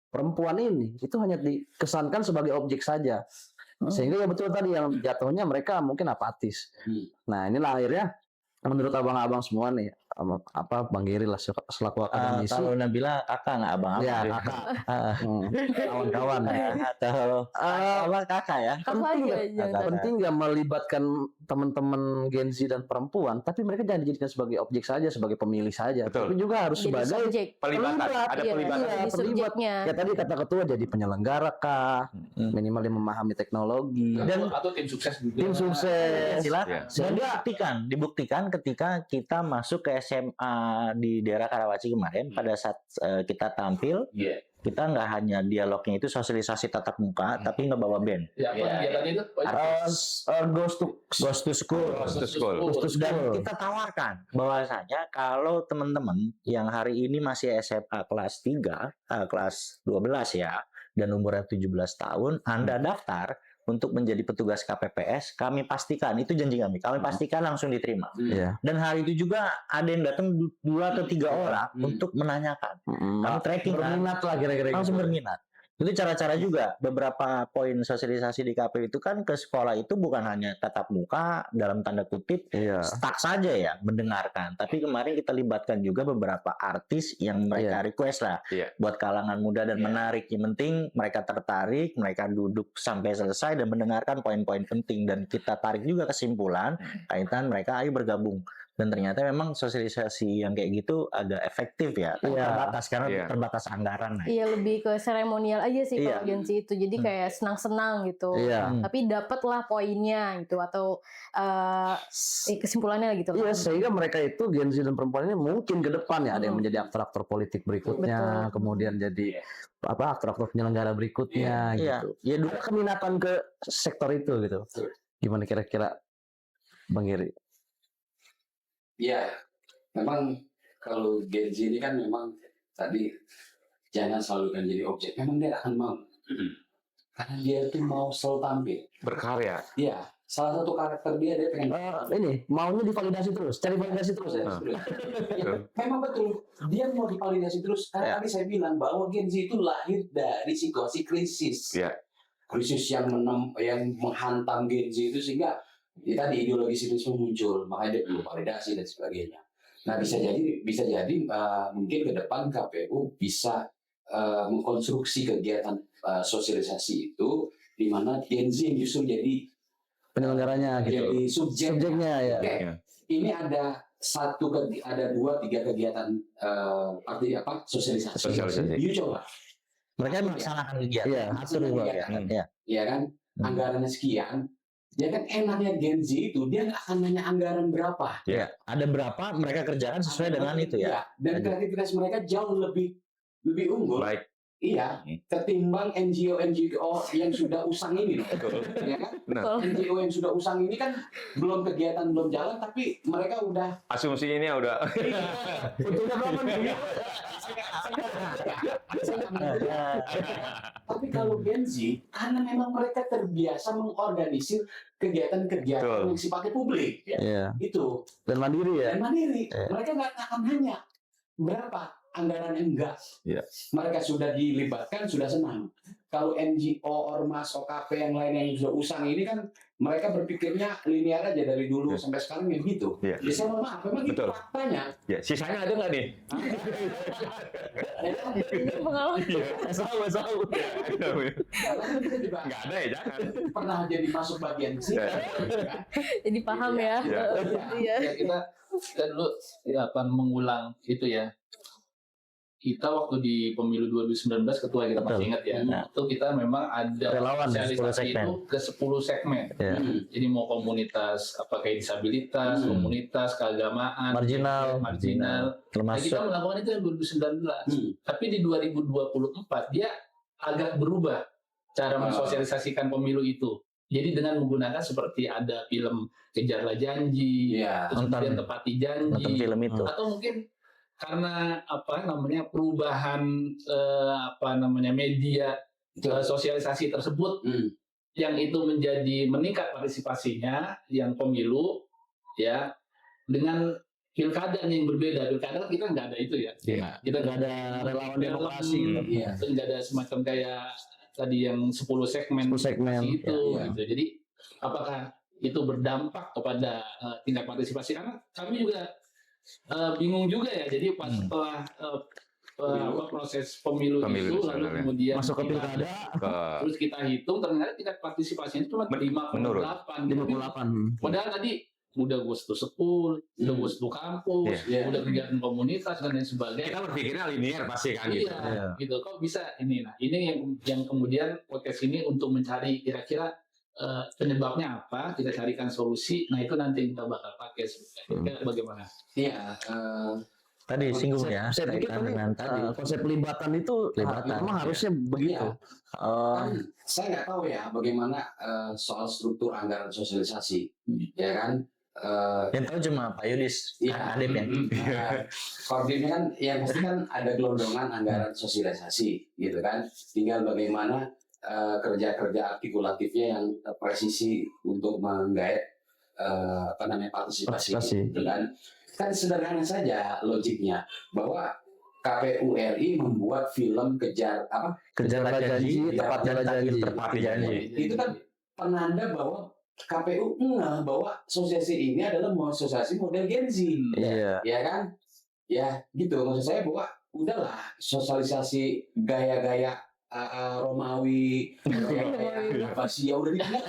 perempuan ini itu hanya dikesankan sebagai objek saja. Sehingga ya betul tadi yang jatuhnya mereka mungkin apatis. Nah, inilah akhirnya menurut abang-abang semua nih, Bang Geri lah selaku akademisi. Kalau Nabila kakak nggak abang-abang? Ya, kakak. Kawan-kawan ya. Atau kakak ya? Penting nggak melibatkan teman-teman Gen Z dan perempuan, tapi mereka jangan dijadikan sebagai objek saja, sebagai pemilih saja. Betul. Tapi juga harus sebagai pelibatan. Ada pelibatan. Terlibat. Ya tadi kata ketua jadi penyelenggara kah, minimal dia memahami teknologi dan atau tim sukses juga. Tim sukses. Silakan. Dan dibuktikan ketika kita masuk ke SMA di daerah Karawaci kemarin, pada saat kita tampil, kita nggak hanya dialognya itu sosialisasi tatap muka, tapi nggak bawa band. Ya, kegiatannya itu Ghost to School. Dan kita tawarkan bahwasanya kalau teman-teman yang hari ini masih SMA kelas 3, kelas 12 ya, dan umurnya 17 tahun, Anda daftar untuk menjadi petugas KPPS, kami pastikan, itu janji kami pastikan langsung diterima. Dan hari itu juga ada yang datang 2 atau 3 orang untuk menanyakan. Kami tracking berminat lah kira-kira langsung berminat. Itu cara-cara juga. Beberapa poin sosialisasi di KPU itu kan ke sekolah itu bukan hanya tatap muka dalam tanda kutip stuck saja ya mendengarkan, tapi kemarin kita libatkan juga beberapa artis yang mereka request lah buat kalangan muda dan menarik. Yang penting mereka tertarik, mereka duduk sampai selesai dan mendengarkan poin-poin penting, dan kita tarik juga kesimpulan kaitan mereka ayo bergabung. Dan ternyata memang sosialisasi yang kayak gitu agak efektif ya, terbatas karena terbatas anggaran. Iya, lebih ke seremonial aja sih kalau Gen Z itu, jadi kayak senang-senang gitu. Tapi dapatlah poinnya gitu atau kesimpulannya gitu. Iya, sehingga mereka itu Gen Z dan perempuan ini mungkin ke depan ya ada yang menjadi aktor-aktor politik berikutnya, kemudian jadi aktor-aktor penyelenggara berikutnya gitu. Ya dulu keminatan ke sektor itu gitu. Gimana kira-kira Bang Geri? Ya, memang kalau Gen Z ini kan memang tadi jangan selalu kan jadi objek. Memang dia akan mau, karena dia tuh mau selalu tampil, berkarya. Iya, salah satu karakter dia pengen ini maunya divalidasi terus, cari validasi terus ya. Memang betul, dia mau divalidasi terus. Karena tadi saya bilang bahwa Gen Z itu lahir dari situasi krisis, krisis yang menghantam Gen Z itu, sehingga tadi ideologi sinisme muncul, makanya dia perlu validasi dan sebagainya. Nah, bisa jadi mungkin ke depan KPU bisa mengkonstruksi kegiatan sosialisasi itu, di mana Gen Z yang justru jadi Penyelenggaranya gitu. jadi Subjeknya ya. Oke. Ya. Ini ada ada 2-3 kegiatan sosialisasi. Sosialisasi. You coba, Mereka melaksanakan kegiatan. Iya, Atur juga ya. Iya. ya kan? Anggarannya sekian. Ya kan enaknya Gen Z itu dia nggak akan nanya anggaran berapa. Iya. Ada berapa mereka kerjakan sesuai dengan itu ya. Iya, dan Lanjut. kreativitas mereka jauh lebih unggul. Baik. Iya, ketimbang NGO yang sudah usang ini, loh. Ya kan? Benar. NGO yang sudah usang ini kan belum kegiatan belum jalan, tapi mereka udah Asumsi ini udah. Untungnya berapa nih? Tapi kalau Gen Z, karena memang mereka terbiasa mengorganisir kegiatan-kegiatan Betul. yang sifatnya publik, ya. Iya. Itu Dan mandiri ya. dan mandiri. Iya. Mereka nggak akan nanya berapa anggaran enggak. Iya. Mereka sudah dilibatkan, sudah senang. Kalau NGO, Ormas, OKP yang lain yang sudah usang ini kan mereka berpikirnya linear aja dari dulu Iya. sampai sekarang ya gitu. Iya. Ya saya mohon maaf, memang itu Betul. faktanya. Ya, sisanya ada nggak nih? Ya kan? Ini pengalaman. Tahu. Karena kita juga Nggak ada ya, jangan. pernah jadi masuk bagian sih. Iya. Jadi paham ya. Iya. Iya. Ya kita dulu akan mengulang itu ya. Kita waktu di pemilu 2019 ketua kita masih Betul. ingat ya. Nah. Itu kita memang ada Relawan ya, 10 sosialisasi segmen. itu ke 10 segmen. Ya. Jadi mau komunitas apa kayak disabilitas, komunitas keagamaan, Marginal. marginal. Nah, Termasuk kita melakukan itu yang 2019. Tapi di 2024 dia agak berubah cara mensosialisasikan pemilu itu. Jadi dengan menggunakan seperti ada film Kejarlah Janji, Iya. terus kemudian Nonton. Tepati nonton Janji, film itu. atau mungkin karena perubahan media sosialisasi tersebut yang itu menjadi meningkat partisipasinya yang pemilu ya dengan pilkada yang berbeda. Pilkada kan kita nggak ada itu ya. Iya. Kita Nggak ada relawan demokrasi gitu. Iya. nggak ada semacam kayak tadi yang 10 segmen 10 segmen. itu Iya. gitu. Jadi apakah itu berdampak kepada tingkat partisipasi? Karena kami juga bingung juga ya. Jadi pas setelah proses pemilu Pemilu itu lalu nasional ya. kemudian Masuk ke kita- pilkada terus kita hitung ternyata tingkat partisipasinya cuma 5,8. 58. Padahal tadi udah Agustus 10, udah Agustus kampus, Iya. udah kegiatan komunitas dan lain sebagainya. Kita berpikirnya linear pasti kan gitu. Iya, gitu. Kok bisa ini? Nah, ini yang kemudian podcast ini untuk mencari kira-kira penyebabnya apa, kita carikan solusi. Nah, itu nanti kita bakal pakai. Kira-kira bagaimana? Iya. Tadi singgung ya. Saya pikir kaitan tadi dengan tadi. konsep pelibatan itu Pelibatan, memang harusnya begitu. Kan saya nggak tahu ya bagaimana soal struktur anggaran sosialisasi, ya kan? Yang tahu cuma Pak Yudis, Iya. Adip ya. Koordinnya kan, ya pasti kan ada gelondongan anggaran sosialisasi, gitu kan? Tinggal bagaimana kerja-kerja artikulatifnya yang presisi untuk menggait partisipasi, Partisipasi. gitu kan? Kan sederhana saja logiknya bahwa KPU RI membuat film Kejar Kejar janji, janji, tepat dan janji. tepati janji. Itu kan penanda bahwa KPU ngeh bahwa asosiasi ini adalah asosiasi model Gen Z, Iya. ya kan? Ya gitu, maksud saya bahwa udahlah sosialisasi gaya-gaya Romawi, gaya-gaya Abbasiyah udah dibilang.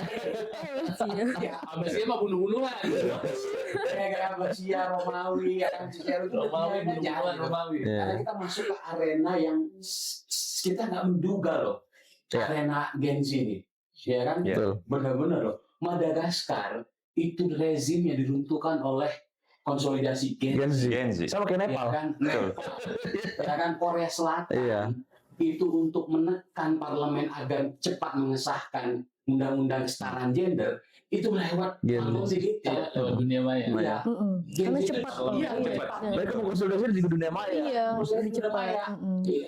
Ya, Abasnya mah bunuh-bunuhan. gaya-gaya Abbasiyah, Romawi, ya kan? Romawi, bunuh-bunuhan, Romawi. Karena kita masuk ke arena yang kita nggak menduga loh, Ya. arena Gen Z ini, ya kan? Ya. Betul. Benar-benar loh. Madagaskar itu rezim yang diruntuhkan oleh konsolidasi Gen Gen Z. Gen Z. Sama kayak Ya Nepal. kan? Nepal. Ya kan, Korea Selatan Iya. itu untuk menekan parlemen agar cepat mengesahkan undang-undang kesetaraan gender itu lewat Gen panggung Z. digital. Ya, lewat dunia maya. Iya. Karena Gen Z cepat. Iya, Iya, cepat. Mereka mau konsolidasi di dunia maya. Iya, Maksudnya lebih sudah cepat. kaya.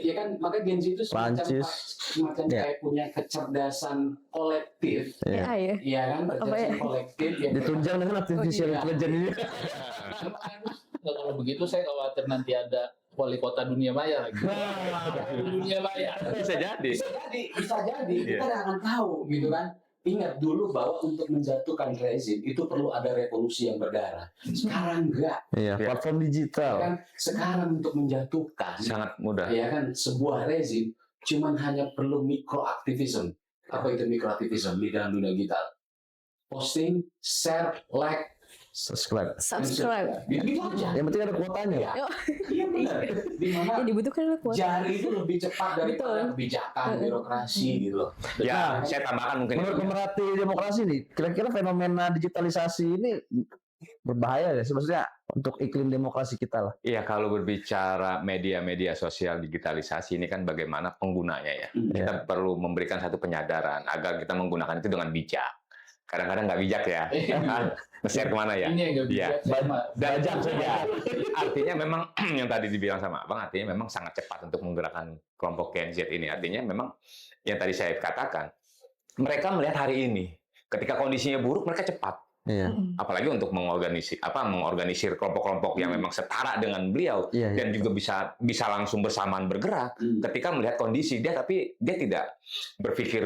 Ya kan, maka Gen Z itu Prancis. semacam Ya. kayak punya kecerdasan kolektif, Iya. Ya. ya kan, kecerdasan ya? kolektif yang Ditunjang dengan artificial Iya. intelligence ini. Nggak, kalau begitu saya khawatir nanti ada wali kota dunia maya lagi. Dunia maya. Bisa jadi. bisa jadi Iya. kita nggak akan tahu gitu kan. Ingat dulu bahwa untuk menjatuhkan rezim itu perlu ada revolusi yang berdarah. Sekarang enggak, Iya, Iya. platform ya digital. kan? Sekarang untuk menjatuhkan Sangat mudah. ya kan sebuah rezim cuman hanya perlu mikroaktivisme. Apa itu mikroaktivisme di dalam dunia digital? Posting, share, like, Subscribe. Subscribe. gitu aja. Yang penting ada kuotanya. Ya. Iya benar. Di mana Yang dibutuhkan adalah kuota. jari itu lebih cepat daripada Betul. kebijakan birokrasi gitu loh. Ya, saya tambahkan mungkin Menurut itu. pemerhati demokrasi nih, kira-kira fenomena digitalisasi ini berbahaya ya sih? Maksudnya untuk iklim demokrasi kita lah. Iya, kalau berbicara media-media sosial digitalisasi ini kan bagaimana penggunanya ya. Kita perlu memberikan satu penyadaran agar kita menggunakan itu dengan bijak. Kadang-kadang nggak bijak ya. Nge-share kemana ya? Ini yang nggak Iya. bijak sama. Bajak saja. Artinya memang yang tadi dibilang sama Abang, artinya memang sangat cepat untuk menggerakkan kelompok Gen Z ini. Artinya memang yang tadi saya katakan, mereka melihat hari ini, ketika kondisinya buruk, mereka cepat. Iya. Apalagi untuk mengorganisir kelompok-kelompok yang memang setara dengan beliau Iya, dan juga bisa langsung bersamaan bergerak ketika melihat kondisi dia, tapi dia tidak berpikir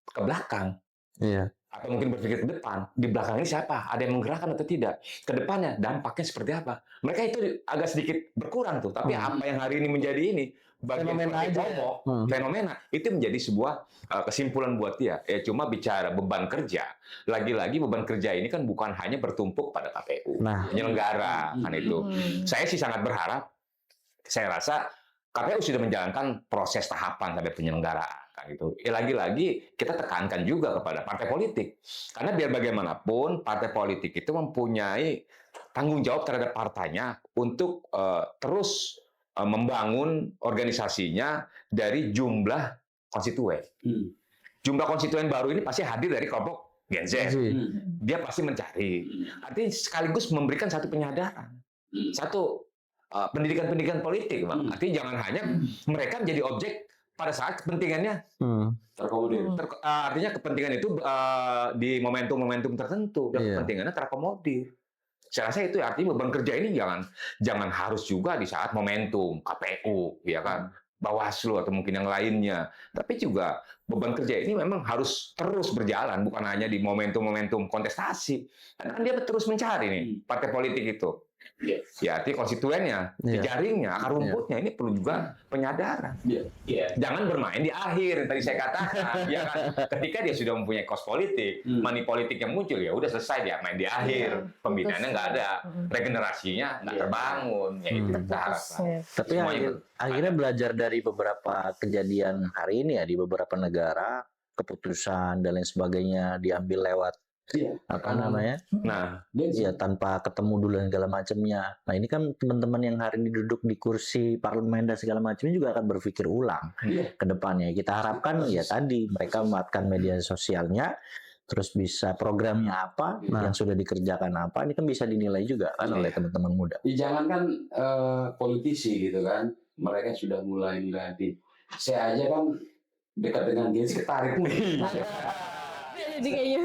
ke belakang. Iya. Atau mungkin berpikir ke depan, di belakang ini siapa? Ada yang menggerakkan atau tidak? Ke depannya dampaknya seperti apa? Mereka itu agak sedikit berkurang tuh, tapi apa yang hari ini menjadi ini bagian Fenomena seperti aja. kelompok, fenomena itu menjadi sebuah kesimpulan buat dia. Ya cuma bicara beban kerja. Lagi-lagi beban kerja ini kan bukan hanya bertumpuk pada KPU, Nah. penyelenggara kan itu. Saya sih sangat berharap, saya rasa KPU sudah menjalankan proses tahapan sampai penyelenggaraan. Gitu. Ya, lagi-lagi kita tekankan juga kepada partai politik, karena biar bagaimanapun partai politik itu mempunyai tanggung jawab terhadap partainya untuk terus membangun organisasinya dari jumlah konstituen. Jumlah konstituen baru ini pasti hadir dari kelompok Gen Z. Dia pasti mencari. Artinya sekaligus memberikan satu penyadaran, satu pendidikan-pendidikan politik, Bang. Artinya jangan hanya mereka menjadi objek pada saat kepentingannya Terakomodir. artinya kepentingan itu di momentum-momentum tertentu dan Iya. kepentingannya terakomodir. Saya rasa itu artinya beban kerja ini jangan harus juga di saat momentum KPU, ya kan, Bawaslu atau mungkin yang lainnya. Tapi juga beban kerja ini memang harus terus berjalan, bukan hanya di momentum-momentum kontestasi. Karena kan dia terus mencari nih partai politik itu. Ya, artinya konstituennya, jejaringnya, akar rumputnya ini perlu juga penyadaran. Jangan bermain di akhir yang tadi saya katakan. Ya kan? Ketika dia sudah mempunyai kos politik, money politik yang muncul, ya udah selesai dia main di akhir. Pembinaannya nggak ada, regenerasinya nggak terbangun. Ya itu kita harapkan. Tapi akhirnya belajar dari beberapa kejadian hari ini ya di beberapa negara, keputusan dan lain sebagainya diambil lewat apa namanya? Nah, ya tanpa ketemu dulu dan segala macamnya. Nah ini kan teman-teman yang hari ini duduk di kursi parlemen dan segala macamnya juga akan berpikir ulang ke depannya. Kita harapkan ya tadi mereka memanfaatkan media sosialnya, terus bisa programnya apa yang sudah dikerjakan apa, ini kan bisa dinilai juga kan oleh teman-teman muda. Jangankan politisi gitu kan, mereka sudah mulai ganti. Saya aja kan dekat dengan Gen Z ketarik nih. Jadi kayaknya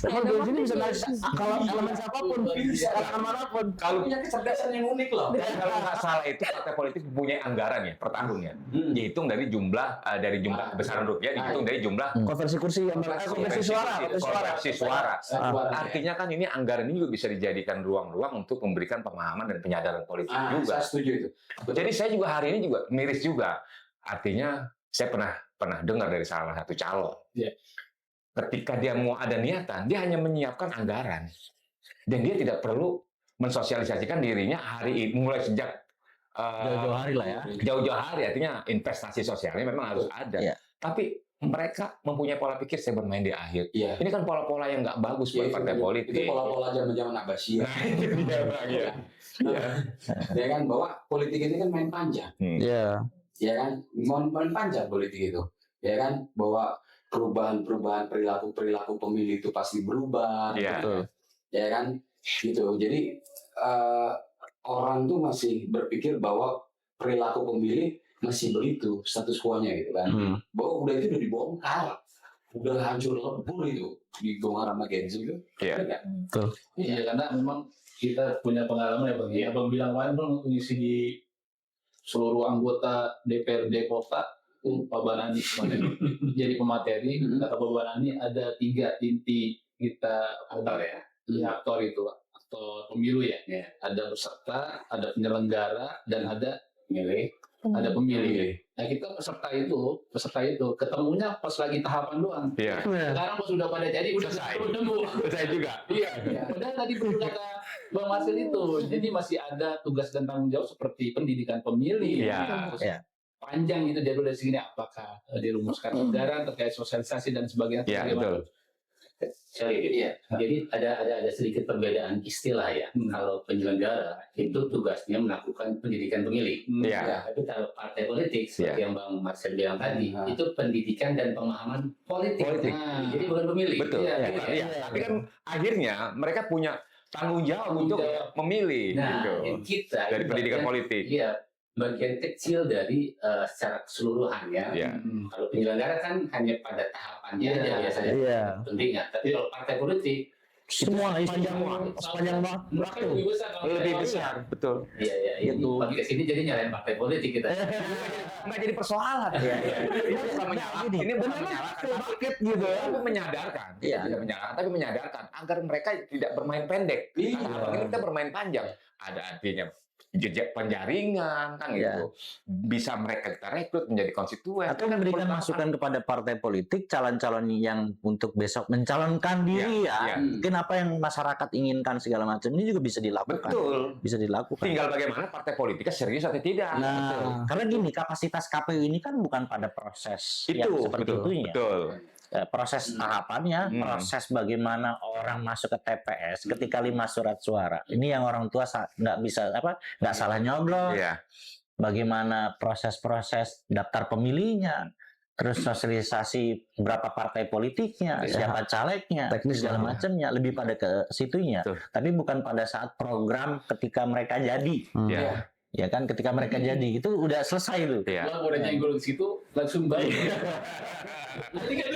Tapi Gen Z ini bisa naik kalau elemen siapapun, kalangan manapun. kalau Punya kecerdasan yang unik loh. kalau nggak salah itu partai politik mempunyai anggaran ya per tahunnya, dihitung dari jumlah kebesaran rupiah, dihitung dari jumlah Konversi kursi, konversi suara. Artinya kan ini anggaran ini juga bisa dijadikan ruang-ruang untuk memberikan pemahaman dan penyadaran politik juga. Saya setuju itu. Jadi saya juga hari ini juga miris juga. Artinya saya pernah dengar dari salah satu calon. Ketika dia mau ada niatan, dia hanya menyiapkan anggaran. Dan dia tidak perlu mensosialisasikan dirinya hari ini, mulai sejak Jauh-jauh hari lah ya. Jauh-jauh hari, artinya investasi sosialnya memang harus ada. Iya. Tapi mereka mempunyai pola pikir saya bermain di akhir. Iya. Ini kan pola-pola yang nggak bagus buat partai politik. Itu pola-pola zaman-zaman Abbasiyah. Ya kan, bahwa politik ini kan main panjang. Iya. Ya kan, main panjang politik itu. Ya kan, bahwa perubahan perilaku pemilih itu pasti berubah. Iya. Betul. Ya kan, gitu. Jadi orang tuh masih berpikir bahwa perilaku pemilih masih begitu status quo-nya gitu kan. Bahwa udah itu udah dibongkar, udah hancur lebur itu dibongkar sama Gen Z itu. Iya. Iya, karena memang kita punya pengalaman ya Bang. Ya, Abang bilang kemarin Bang mengisi di seluruh anggota DPRD kota Pak Banani kemarin jadi pemateri. Kata Pak Banani ada 3 inti kita aktor ya. Aktor itu, aktor pemilu ya. Ada peserta, ada penyelenggara, dan ada Milih. ada pemilih. Nah kita peserta itu ketemunya pas lagi tahapan doang. Iya. Sekarang pas sudah pada jadi udah Selesai. ketemu. Saya juga. Iya. Padahal tadi betul kata Bang Marcel itu. Jadi masih ada tugas dan tanggung jawab seperti pendidikan pemilih. Iya. Terus Iya. panjang itu jadwal dari sini apakah dirumuskan anggaran terkait sosialisasi dan sebagainya. Iya, betul. Sorry, iya. Jadi ada sedikit perbedaan istilah ya. Kalau penyelenggara itu tugasnya melakukan pendidikan pemilih. Iya. Ya, tapi kalau partai politik seperti Iya. yang Bang Marcel bilang tadi, itu pendidikan dan pemahaman politik. Politik. Nah, Jadi bukan pemilih. Betul. Iya, Iya. iya. Iya. Tapi kan akhirnya mereka punya tanggung jawab untuk memilih Nah, gitu. kita Dari itu pendidikan bagian- politik. Iya, bagian kecil dari secara keseluruhan ya. Iya. Kalau penyelenggara kan hanya pada tahapannya aja biasanya. Iya. Pentingnya. Tapi kalau partai politik, Semua Sepanjang mereka waktu. lebih besar. kalau Lebih saya besar, betul. iya, ini Gitu. bagi kesini jadi nyalain partai politik kita. Nggak jadi persoalan. Ini bukan menyalahkan. Ini bukan menyalahkan. Bucket gitu ya. Tapi menyadarkan. Iya. Tidak menyalahkan, tapi menyadarkan agar mereka tidak bermain pendek. Iya. Kata abang ini kita bermain panjang. Ada artinya jejak penjaringan kan Iya. gitu. Bisa mereka kita rekrut menjadi konstituen. Atau Kan memberikan pertama- masukan kepada partai politik calon-calon yang untuk besok mencalonkan diri Iya, iya. mungkin apa yang masyarakat inginkan segala macam ini juga bisa dilakukan. Betul. Bisa dilakukan. Tinggal bagaimana partai politiknya serius atau tidak. Nah, karena gini, kapasitas KPU ini kan bukan pada proses yang Itu seperti betul. itunya. Betul. Proses tahapannya, Hmm. proses bagaimana orang masuk ke TPS ketika 5 surat suara. Ini yang orang tua nggak bisa nggak salah nyoblos. Iya. Bagaimana proses-proses daftar pemilihnya, terus sosialisasi berapa partai politiknya, Iya. siapa calegnya, Teknis segala lah. macamnya, lebih pada ke situnya. Betul. Tapi bukan pada saat program ketika mereka jadi. Iya. Ya kan, ketika mereka jadi itu udah selesai tuh. Iya. Wah, udah nyenggol di situ langsung balik. Nanti kan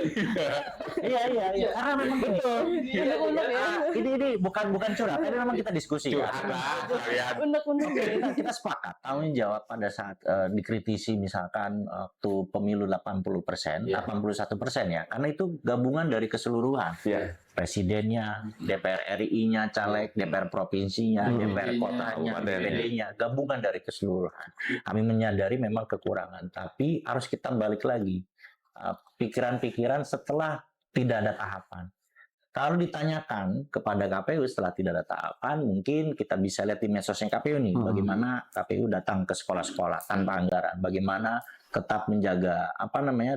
Iya. Karena memang betul. Unek-unek ya. Ini bukan curhat, tapi memang kita diskusi. Curhat kan. lah, kalian. Unek-unek ya. Kita sepakat tanggung jawab pada saat dikritisi misalkan waktu pemilu 80%, Iya. 81% ya, karena itu gabungan dari keseluruhan. Iya. Presidennya, DPR RI-nya, caleg, DPR provinsinya, DPR kotanya, Kabupaten. DPD-nya, gabungan dari keseluruhan. Kami menyadari memang kekurangan, tapi harus kita balik lagi pikiran-pikiran setelah tidak ada tahapan. Kalau ditanyakan kepada KPU setelah tidak ada tahapan, mungkin kita bisa lihat di medsosnya KPU nih, bagaimana KPU datang ke sekolah-sekolah tanpa anggaran, bagaimana tetap menjaga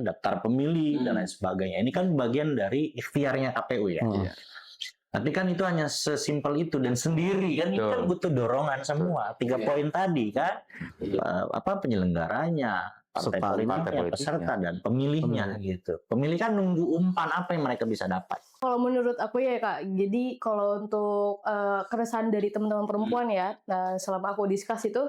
daftar pemilih dan lain sebagainya. Ini kan bagian dari ikhtiarnya KPU ya. Tapi kan itu hanya sesimpel itu dan sendiri kan, ini kan butuh dorongan semua. 3 poin tadi kan, penyelenggaranya, partai politiknya, peserta dan pemilihnya gitu. Pemilih kan nunggu umpan apa yang mereka bisa dapat. Kalau menurut aku ya Kak, jadi kalau untuk keresahan dari teman-teman perempuan ya, selama aku discuss itu,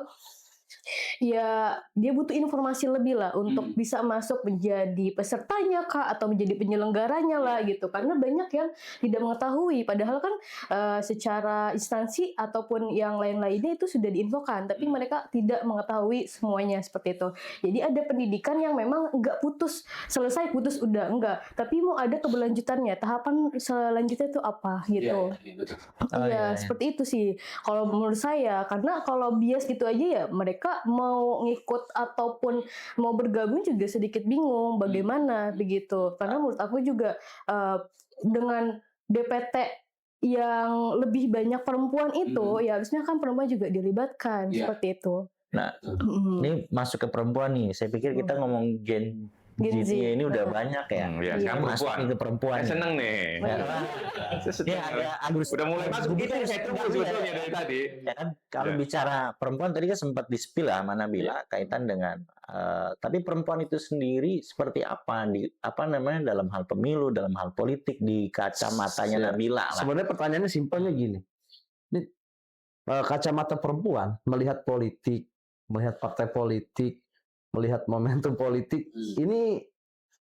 ya dia butuh informasi lebih lah untuk bisa masuk menjadi pesertanya Kak, atau menjadi penyelenggaranya lah gitu. Karena banyak yang tidak mengetahui, padahal kan secara instansi ataupun yang lain-lainnya itu sudah diinfokan, tapi mereka tidak mengetahui semuanya seperti itu. Jadi ada pendidikan yang memang enggak putus, selesai putus udah enggak, tapi mau ada keberlanjutannya, tahapan selanjutnya itu apa gitu. Iya, seperti itu sih. Kalau menurut saya, karena kalau bias gitu aja ya, mereka mau ngikut ataupun mau bergabung juga sedikit bingung bagaimana begitu. Karena menurut aku juga dengan DPT yang lebih banyak perempuan itu, ya harusnya kan perempuan juga dilibatkan seperti itu. Nah, ini masuk ke perempuan nih. Saya pikir kita ngomong Gen Z ini udah banyak ya. Ya, Ini sekarang masuk perempuan. ke perempuan. Saya seneng nih. Ya, ada Agus. Udah mulai masuk begitu saya tunggu sebetulnya dari tadi. Ya kan, kalau bicara perempuan tadi kan sempat di-spill lah mana Nabila kaitan dengan tapi perempuan itu sendiri seperti apa dalam hal pemilu, dalam hal politik di kacamatanya Nabila lah. Sebenarnya pertanyaannya simpelnya gini. Ini kacamata perempuan melihat politik, melihat partai politik, melihat momentum politik, ini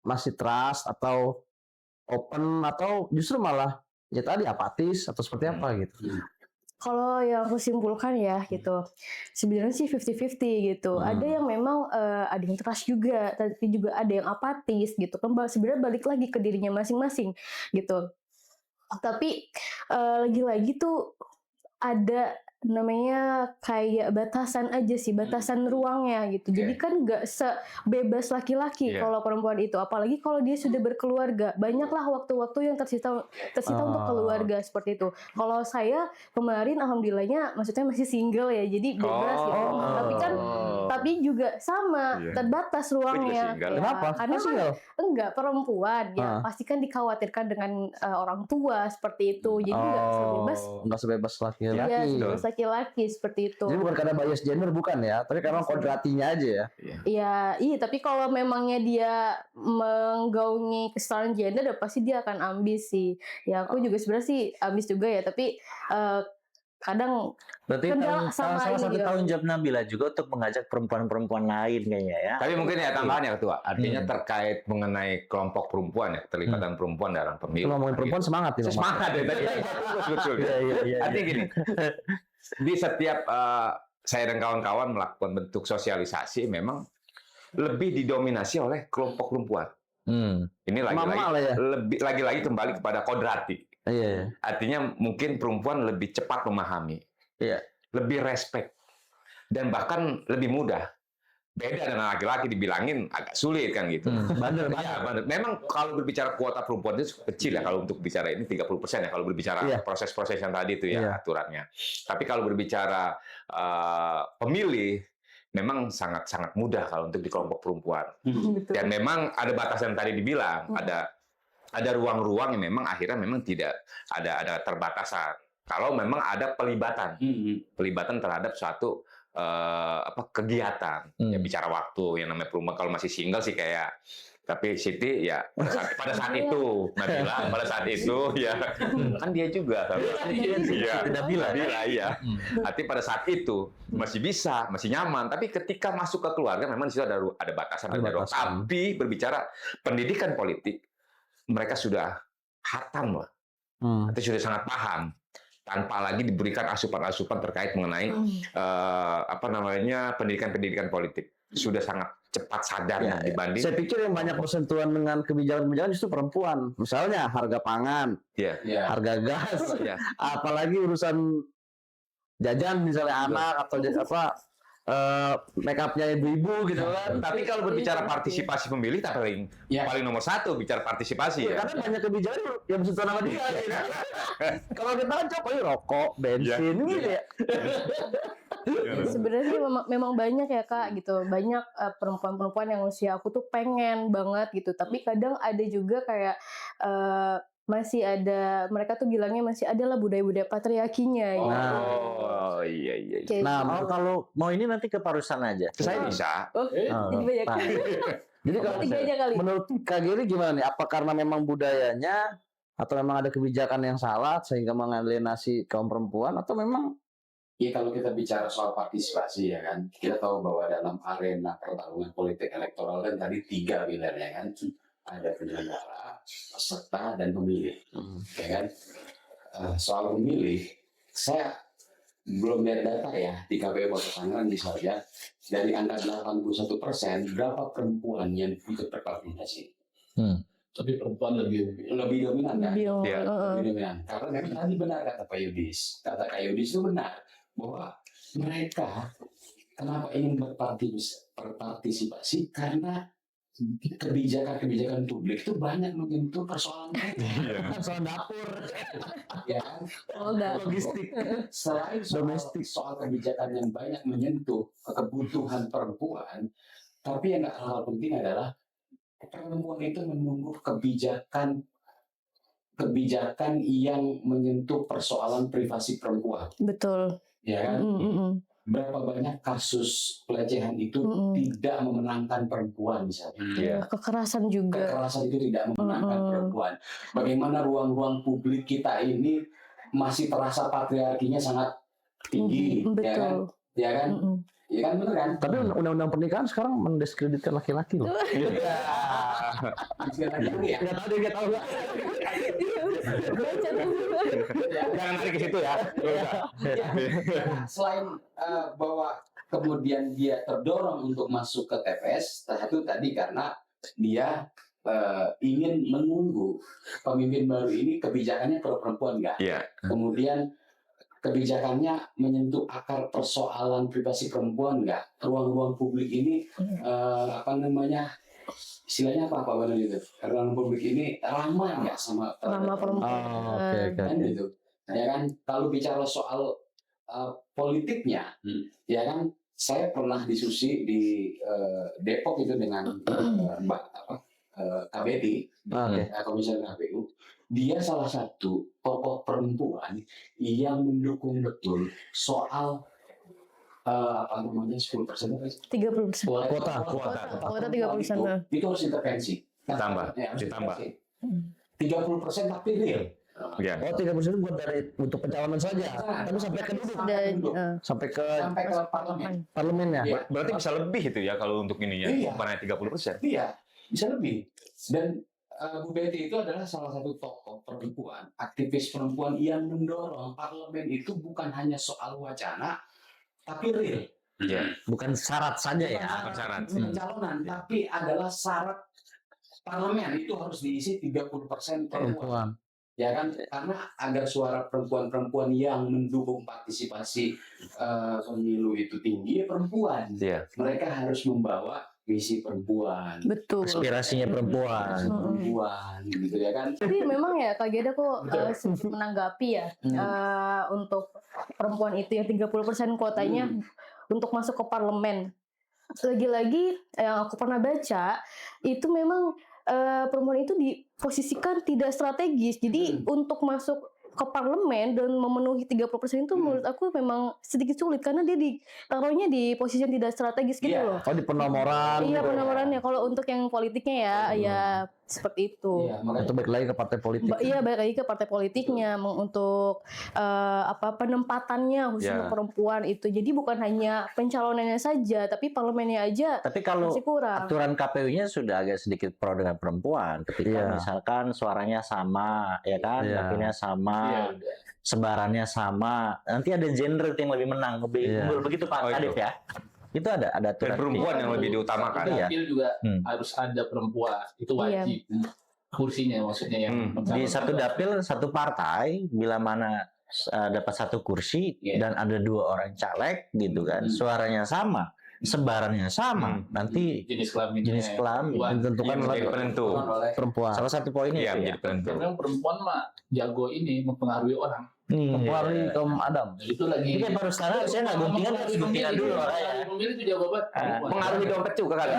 masih trust atau open atau justru malah ya tadi apatis atau seperti apa gitu. Kalau yang aku simpulkan ya gitu, sebenarnya sih 50-50 gitu. Ada yang memang ada yang trust juga, tapi juga ada yang apatis gitu. Kan sebenarnya balik lagi ke dirinya masing-masing gitu. Tapi lagi-lagi tuh ada namanya kayak batasan aja sih, batasan ruangnya gitu. Jadi kan nggak sebebas laki-laki Iya. kalau perempuan itu, apalagi kalau dia sudah berkeluarga. Banyaklah waktu-waktu yang tersita untuk keluarga seperti itu. Kalau saya kemarin alhamdulillahnya maksudnya masih single ya, jadi bebas gitu. Tapi kan tapi juga sama Iya. terbatas ruangnya. single. Ya, Kenapa? karena kan Single? enggak perempuan ya pasti kan dikhawatirkan dengan orang tua seperti itu. Jadi enggak sebebas Nggak sebebas laki-laki. ya betul. sebebas laki-laki seperti itu. Jadi bukan karena bias gender, bukan ya, tapi karena kodratinya aja ya. Ya, iya, tapi kalau memangnya dia menggaungi kesetaraan gender, ya pasti dia akan ambis sih. Ya, aku juga sebenarnya sih ambis juga ya, tapi kadang Berarti kendala sama salah ini satu juga. tanggung jawab Nabila juga untuk mengajak perempuan-perempuan lain kayaknya ya. Tapi mungkin ya tambahan ya Ketua, artinya terkait mengenai kelompok perempuan ya, keterlibatan perempuan dalam pemilu. Kalau ngomongin perempuan semangat ya. Mas. Semangat ya tadi. Betul. Iya. Artinya gini, di setiap saya dan kawan-kawan melakukan bentuk sosialisasi memang lebih didominasi oleh kelompok perempuan. Ini Mama lah ya. lagi-lagi kembali kepada kodrati. Iya. Artinya mungkin perempuan lebih cepat memahami, Iya. lebih respect, dan bahkan lebih mudah. Beda dengan laki-laki dibilangin agak sulit kan gitu. Bandel. Ya, benar. Memang kalau berbicara kuota perempuan itu kecil ya, kalau untuk bicara ini 30% ya kalau berbicara Iya. proses-proses yang tadi itu ya Iya. aturannya. Tapi kalau berbicara pemilih memang sangat-sangat mudah kalau untuk di kelompok perempuan. Betul. Dan memang ada batasan tadi dibilang, ada ruang-ruang yang memang akhirnya memang tidak ada terbatasan. Kalau memang ada pelibatan terhadap suatu kegiatan, ya bicara waktu yang namanya perempuan kalau masih single sih kayak, tapi Siti ya pada saat itu, Nabila pada saat itu ya kan dia juga, Nabila ya. Artinya pada saat itu masih bisa, masih nyaman, tapi ketika masuk ke keluarga memang di situ ada batasan, ada ruang. Tapi berbicara pendidikan politik, mereka sudah hatam lah, atau sudah sangat paham, tanpa lagi diberikan asupan-asupan terkait mengenai pendidikan politik. Sudah sangat cepat sadar dibanding. Saya pikir yang banyak bersentuhan dengan kebijakan-kebijakan justru perempuan. Misalnya harga pangan, harga gas, apalagi urusan jajan misalnya anak atau make upnya ibu-ibu gitu kan. Tapi kalau berbicara partisipasi pemilih, tak paling nomor satu bicara partisipasi ya. Karena banyak kebijakan yang bersentuhan sama dia. Gitu. Kalau kita kan coba rokok, bensin gitu ya. Sebenarnya sih memang banyak ya Kak gitu, banyak perempuan-perempuan yang usia aku tuh pengen banget gitu, tapi kadang ada juga kayak masih ada, mereka tuh bilangnya masih ada lah budaya-budaya patriarkinya. Iya. Nah, kalau mau ini nanti ke Parusan aja. Saya bisa. Jadi banyak. Jadi kalau menurut Kak Giri gimana nih? Apa karena memang budayanya atau memang ada kebijakan yang salah sehingga mengalienasi kaum perempuan atau memang Ya kalau kita bicara soal partisipasi ya kan, kita tahu bahwa dalam arena pertarungan politik elektoral kan tadi 3 pilarnya kan, ada penyelenggara, peserta, dan pemilih, ya kan. Soal pemilih, saya belum lihat data ya di KPU Kota Tangerang misalnya, dari angka 81% berapa perempuan yang ikut berpartisipasi? Tapi perempuan lebih dominan kan? Iya. Lebih dominan. Karena memang tadi benar kata Pak Yudis. Kata Kak Yudis itu benar bahwa mereka kenapa ingin berpartisipasi karena kebijakan publik itu banyak menyentuh persoalan mereka. persoalan dapur, Ya kan? logistik, Selain soal kebijakan yang banyak menyentuh kebutuhan perempuan, tapi yang nggak kalah penting adalah perempuan itu menunggu kebijakan yang menyentuh persoalan privasi perempuan. Betul. Ya kan? Berapa banyak kasus pelecehan itu tidak memenangkan perempuan misalnya. Kekerasan juga. Kekerasan itu tidak memenangkan perempuan. Bagaimana ruang-ruang publik kita ini masih terasa patriarkinya sangat tinggi, ya kan? Ya kan? Ya kan benar kan? Tapi undang-undang pernikahan sekarang mendiskreditkan laki-laki loh. Nggak tahu. Jangan lari ke situ ya. Selain bahwa kemudian dia terdorong untuk masuk ke TPS, satu tadi karena dia ingin menunggu pemimpin baru ini kebijakannya pro perempuan nggak. Iya. Kemudian kebijakannya menyentuh akar persoalan privasi perempuan nggak? Ruang-ruang publik ini istilahnya apa Pak Badan itu? Ruang publik ini ramah nggak sama Ramah perempuan. Oke. kan gitu. Ya kan kalau bicara soal politiknya, ya kan saya pernah diskusi di Depok itu dengan Mbak KBRI, Komisioner KPU. Dia salah satu tokoh perempuan yang mendukung betul soal 10% 30%. Kuota. Kuota 30%. itu harus intervensi. Ditambah. Harus Ditambah. intervensi. 30% tapi real. Ya. Oh, 30% bukan dari untuk pencalonan saja, tapi sampai ke duduk, sampai ke parlemen ya. Iya. Berarti bisa lebih itu ya kalau untuk ininya, Iya. bukan hanya 30%. Iya, bisa lebih. Dan Bu Betty itu adalah salah satu tokoh perempuan, aktivis perempuan yang mendorong parlemen itu bukan hanya soal wacana, tapi real. Iya. Bukan syarat saja ya. Bukan syarat. Pencalonan, tapi adalah syarat parlemen itu harus diisi 30% perempuan. Ya kan, karena agar suara perempuan-perempuan yang mendukung partisipasi pemilu itu tinggi, ya perempuan. Iya. Mereka harus membawa visi perempuan. Betul. Aspirasinya perempuan. Perempuan, gitu ya kan. Tapi memang ya Kak Geda kok sedikit menanggapi ya untuk perempuan itu yang 30% kuotanya untuk masuk ke parlemen. Lagi-lagi yang aku pernah baca itu memang perempuan itu diposisikan tidak strategis. Jadi untuk masuk ke parlemen dan memenuhi 30% itu menurut aku memang sedikit sulit karena dia ditaruhnya di posisi yang tidak strategis gitu loh. Oh, di penomoran. Iya, gitu. penomorannya. Kalau untuk yang politiknya ya seperti itu. Iya, makanya Itu balik lagi ke partai politik. Iya, balik lagi ke partai politiknya untuk penempatannya khusus untuk perempuan itu. Jadi bukan hanya pencalonannya saja, tapi parlemennya aja Tapi kalau masih kurang. aturan KPU-nya sudah agak sedikit pro dengan perempuan. Ketika misalkan suaranya sama, ya kan, dapilnya sama, sebarannya sama, nanti ada gender yang lebih menang, begitu Pak Kadif ya. Itu ada Dan aturan. perempuan yang lebih diutamakan. Iya. Dapil juga harus ada perempuan, itu wajib. Kursinya maksudnya yang Di satu dapil satu partai bila mana dapat satu kursi dan ada 2 orang caleg gitu kan, suaranya sama, sebarannya sama, nanti jenis kelamin Ditentukan oleh Menjadi penentu. perempuan. salah satu poinnya Iya, itu ya. menjadi penentu. karena perempuan mah jago ini mempengaruhi orang. Mempengaruhi kaum Adam. Itu lagi Ini kayak baru sana harusnya nggak guntingan, harus guntingan dulu makanya. pemilih itu jago banget. perempuan. Mengaruhi dompet juga kali.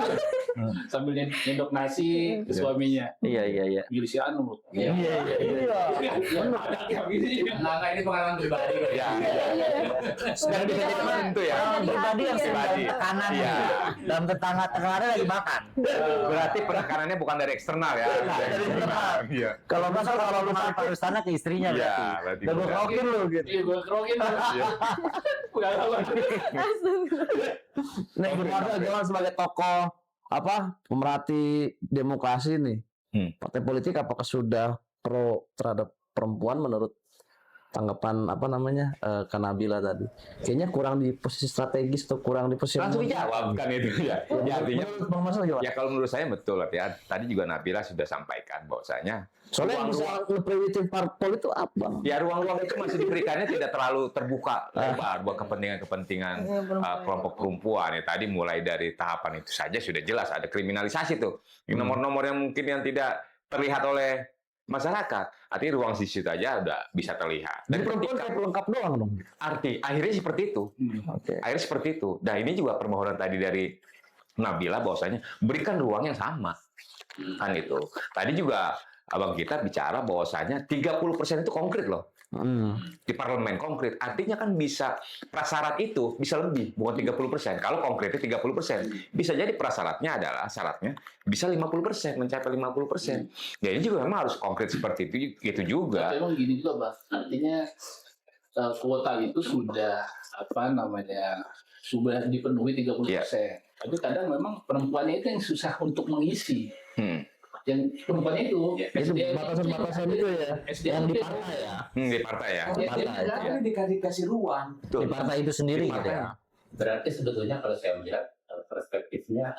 Sambil nyendok nasi ke suaminya. Iya. Pilih si Anu. Iya. Nah, ini pengalaman pribadi. Iya. Dan bisa jadi penentu ya. Pribadi yang Pribadi. tekanan Iya. dalam tetangga-tetangganya lagi makan. Berarti penekanannya bukan dari eksternal ya. Dari internal. Iya. Kalau nggak salah kalau lu Pak Istana ke istrinya Iya, berarti. berarti. Udah gue krokin lu gitu. Iya, gue kerokin. Pengalaman. Nih, gimana sebagai tokoh pemerhati demokrasi nih? Partai politik apakah sudah pro terhadap perempuan menurut tanggapan Kanabila tadi? Kayaknya kurang di posisi strategis atau kurang di posisi Langsung dijawab kan itu ya. Ya artinya Bang Masal gimana? ya kalau menurut saya betul ya. Tadi juga Nabila sudah sampaikan bahwasanya Soalnya yang bisa nge-prioritin parpol itu apa? ya ruang-ruang itu masih diberikannya tidak terlalu terbuka lebar buat kepentingan-kepentingan kelompok perempuan ya. Tadi mulai dari tahapan itu saja sudah jelas ada kriminalisasi tuh. Nomor-nomor yang mungkin yang tidak terlihat oleh masyarakat, artinya ruang di situ aja udah bisa terlihat. Dan perempuan kayak pelengkap doang dong. Akhirnya seperti itu. Oke. Akhirnya seperti itu. Nah ini juga permohonan tadi dari Nabila bahwasanya berikan ruang yang sama. Kan itu. Tadi juga abang kita bicara bahwasanya 30% itu konkret loh. Di parlemen konkret. Artinya kan bisa prasyarat itu bisa lebih, bukan 30%. Kalau konkretnya 30%. Bisa jadi prasyaratnya adalah syaratnya bisa 50%, mencapai 50%. Ya ini juga memang harus konkret seperti itu gitu juga. Tapi emang gini juga, Bang. Artinya kuota itu sudah sudah dipenuhi 30%. Tapi kadang memang perempuannya itu yang susah untuk mengisi. Yang perempuannya itu Batasan-batasan itu ya. SDM Yang di partai ya. Di partai ya. Karena dikasih ruang. Di partai itu sendiri gitu ya. Berarti sebetulnya kalau saya melihat perspektifnya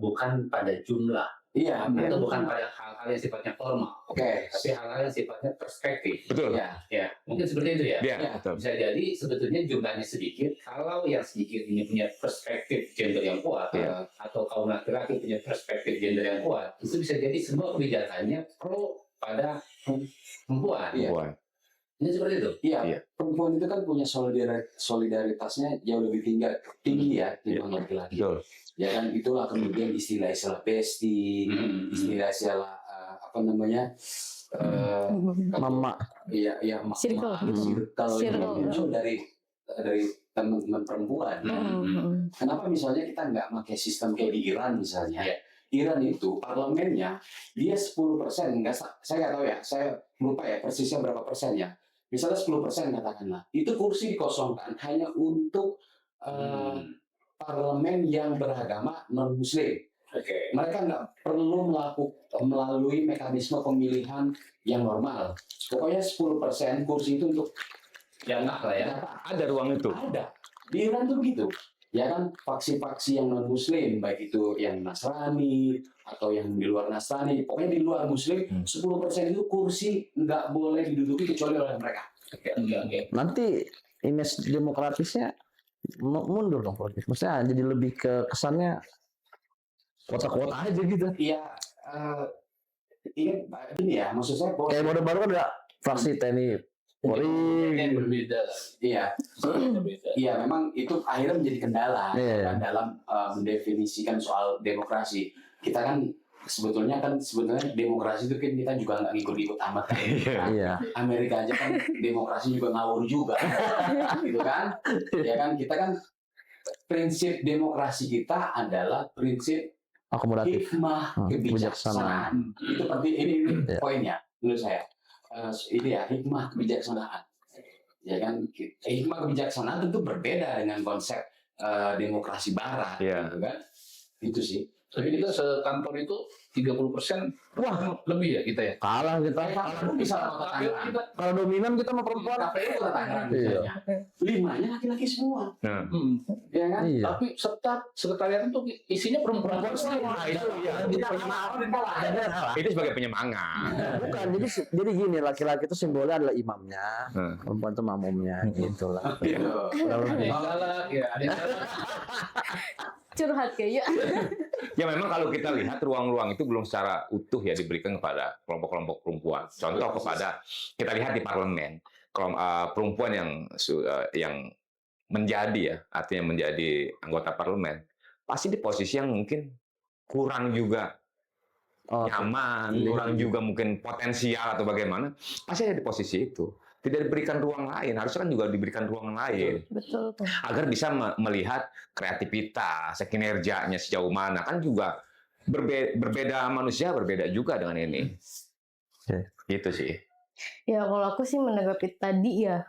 bukan pada jumlah Iya, Atau bukan pada hal-hal yang sifatnya formal, Oke. tapi hal-hal yang sifatnya perspektif. Betul. Iya. Ya, mungkin seperti itu ya. Iya, Ya. betul. Bisa jadi sebetulnya jumlahnya sedikit. Kalau yang sedikit ini punya perspektif gender yang kuat, Iya. atau kaum laki-laki punya perspektif gender yang kuat, itu bisa jadi semua kebijakannya pro pada perempuan. Iya. Wah. Ini seperti itu. Iya, Iya. perempuan itu kan punya solidaritasnya jauh lebih tinggi ya dibanding laki-laki. Betul. Ya kan, itulah kemudian istilah-istilah bestie, istilah-istilah apa namanya, Mama. ya Circle gitu. circle yang Circle. muncul dari teman-teman perempuan. Kenapa misalnya kita nggak pakai sistem kayak di Iran misalnya? Iya. Iran itu parlemennya dia 10%, saya nggak tahu ya, saya lupa ya persisnya berapa persen ya. Misalnya 10% katakanlah, itu kursi dikosongkan hanya untuk parlemen yang beragama non-Muslim. Oke. Mereka nggak perlu melalui mekanisme pemilihan yang normal. Pokoknya 10% kursi itu untuk Jangan lah ya. Ada ruang itu. ada. Di Iran tuh begitu. Ya kan, faksi-faksi yang non-Muslim, baik itu yang Nasrani atau yang di luar Nasrani, pokoknya di luar Muslim, 10% itu kursi nggak boleh diduduki kecuali oleh mereka. Oke. Nanti image demokratisnya mundur dong politik. Maksudnya jadi lebih ke kesannya kota-kota aja gitu. Iya, ini ya, maksud saya bahwa Kayak mode baru kan ada fraksi TNI, Polri. Yang berbeda. iya, Berbeda. iya memang itu akhirnya menjadi kendala Iya. kan, dalam mendefinisikan soal demokrasi. Kita kan sebetulnya demokrasi itu kan kita juga nggak ngikut-ngikut amat kan. Iya. Amerika aja kan demokrasi juga ngawur juga, gitu kan? Ya kan, kita kan prinsip demokrasi kita adalah prinsip Akomodatif. hikmah kebijaksanaan. Itu penting, ini Ya. poinnya menurut saya. Ini ya, hikmah kebijaksanaan. Ya kan, hikmah kebijaksanaan tentu berbeda dengan konsep demokrasi barat, Iya. gitu kan? Itu sih. Tapi kita sekantor itu 30% Wah, lebih ya kita ya. kalah kita. Kamu bisa kota Tangerang. Kita, Kalau dominan kita sama perempuan. KPU kota Tangerang Iya. misalnya. 5-nya laki-laki semua, Nah, ya kan? Iya. tapi sekretariat itu isinya perempuan semua. nah, itu ya. Kita kalah. Itu sebagai penyemangat. Bukan, jadi gini, laki-laki itu simbolnya adalah imamnya, perempuan itu makmumnya, gitu lah. Gitu. Kalau Ada lebih. yang galak, ya, ada yang galak. Curhat kayaknya. Ya memang kalau kita lihat ruang-ruang itu belum secara utuh ya diberikan kepada kelompok-kelompok perempuan. Contoh kepada kita lihat di parlemen perempuan yang menjadi ya artinya menjadi anggota parlemen pasti di posisi yang mungkin kurang juga nyaman, kurang juga mungkin potensial atau bagaimana pasti ada di posisi itu. Tidak diberikan ruang lain, harusnya kan juga diberikan ruang lain. Betul tuh. Agar bisa melihat kreativitas, kinerjanya sejauh mana kan juga berbeda manusia berbeda juga dengan ini. Gitu sih. Ya kalau aku sih menanggapi tadi ya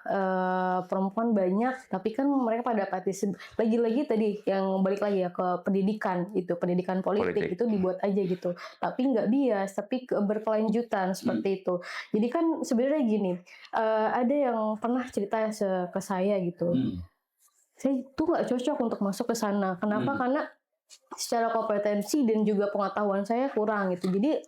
perempuan banyak tapi kan mereka pada apatis. Lagi-lagi tadi yang balik lagi ya ke pendidikan itu pendidikan politik itu dibuat aja gitu. Tapi nggak bias tapi berkelanjutan seperti itu. Jadi kan sebenarnya gini ada yang pernah cerita ke saya gitu. Saya tuh nggak cocok untuk masuk ke sana. Kenapa? Karena secara kompetensi dan juga pengetahuan saya kurang gitu. Jadi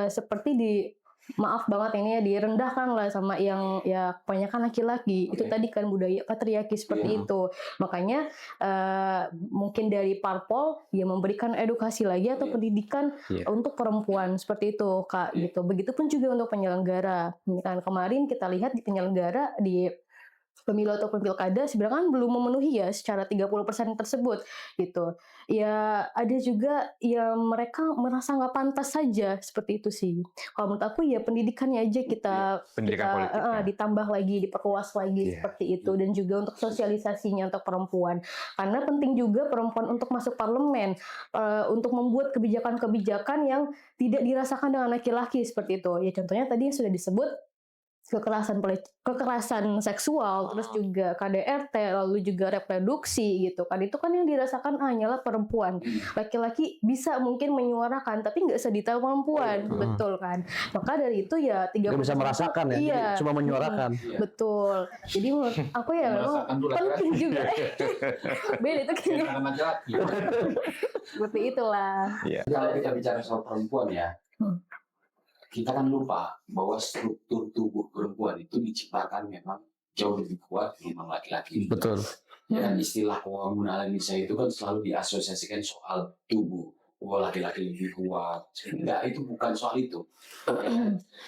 seperti maaf banget ini ya direndahkan lah sama yang ya kebanyakan laki-laki. Itu tadi kan budaya patriarki seperti itu. Makanya mungkin dari parpol ya memberikan edukasi lagi atau pendidikan untuk perempuan seperti itu Kak gitu. Begitupun juga untuk penyelenggara. Kan kemarin kita lihat di penyelenggara di pemilu atau pilkada sebenarnya kan belum memenuhi ya secara 30% tersebut gitu. Ya ada juga yang mereka merasa nggak pantas saja seperti itu sih. Kalau menurut aku ya pendidikannya aja kita ditambah lagi, diperluas lagi seperti itu dan juga untuk sosialisasinya untuk perempuan. Karena penting juga perempuan untuk masuk parlemen untuk membuat kebijakan-kebijakan yang tidak dirasakan dengan laki-laki seperti itu. Ya contohnya tadi yang sudah disebut kekerasan seksual, terus juga KDRT, lalu juga reproduksi gitu kan. Itu kan yang dirasakan hanyalah perempuan. Laki-laki bisa mungkin menyuarakan, tapi nggak sedetail perempuan, betul kan? Maka dari itu ya Nggak bisa merasakan ya, Iya. cuma menyuarakan. Betul. Jadi menurut aku ya memang Merasakan tuh laki-laki. penting juga. Beda itu kayaknya Anak laki-laki. seperti itulah. Kalau kita bicara soal perempuan ya, kita kan lupa bahwa struktur tubuh perempuan itu diciptakan memang jauh lebih kuat ketimbang laki-laki. Betul. Ya, istilah kaum Indonesia itu kan selalu diasosiasikan soal tubuh. Oh, laki-laki lebih kuat. Enggak, itu bukan soal itu.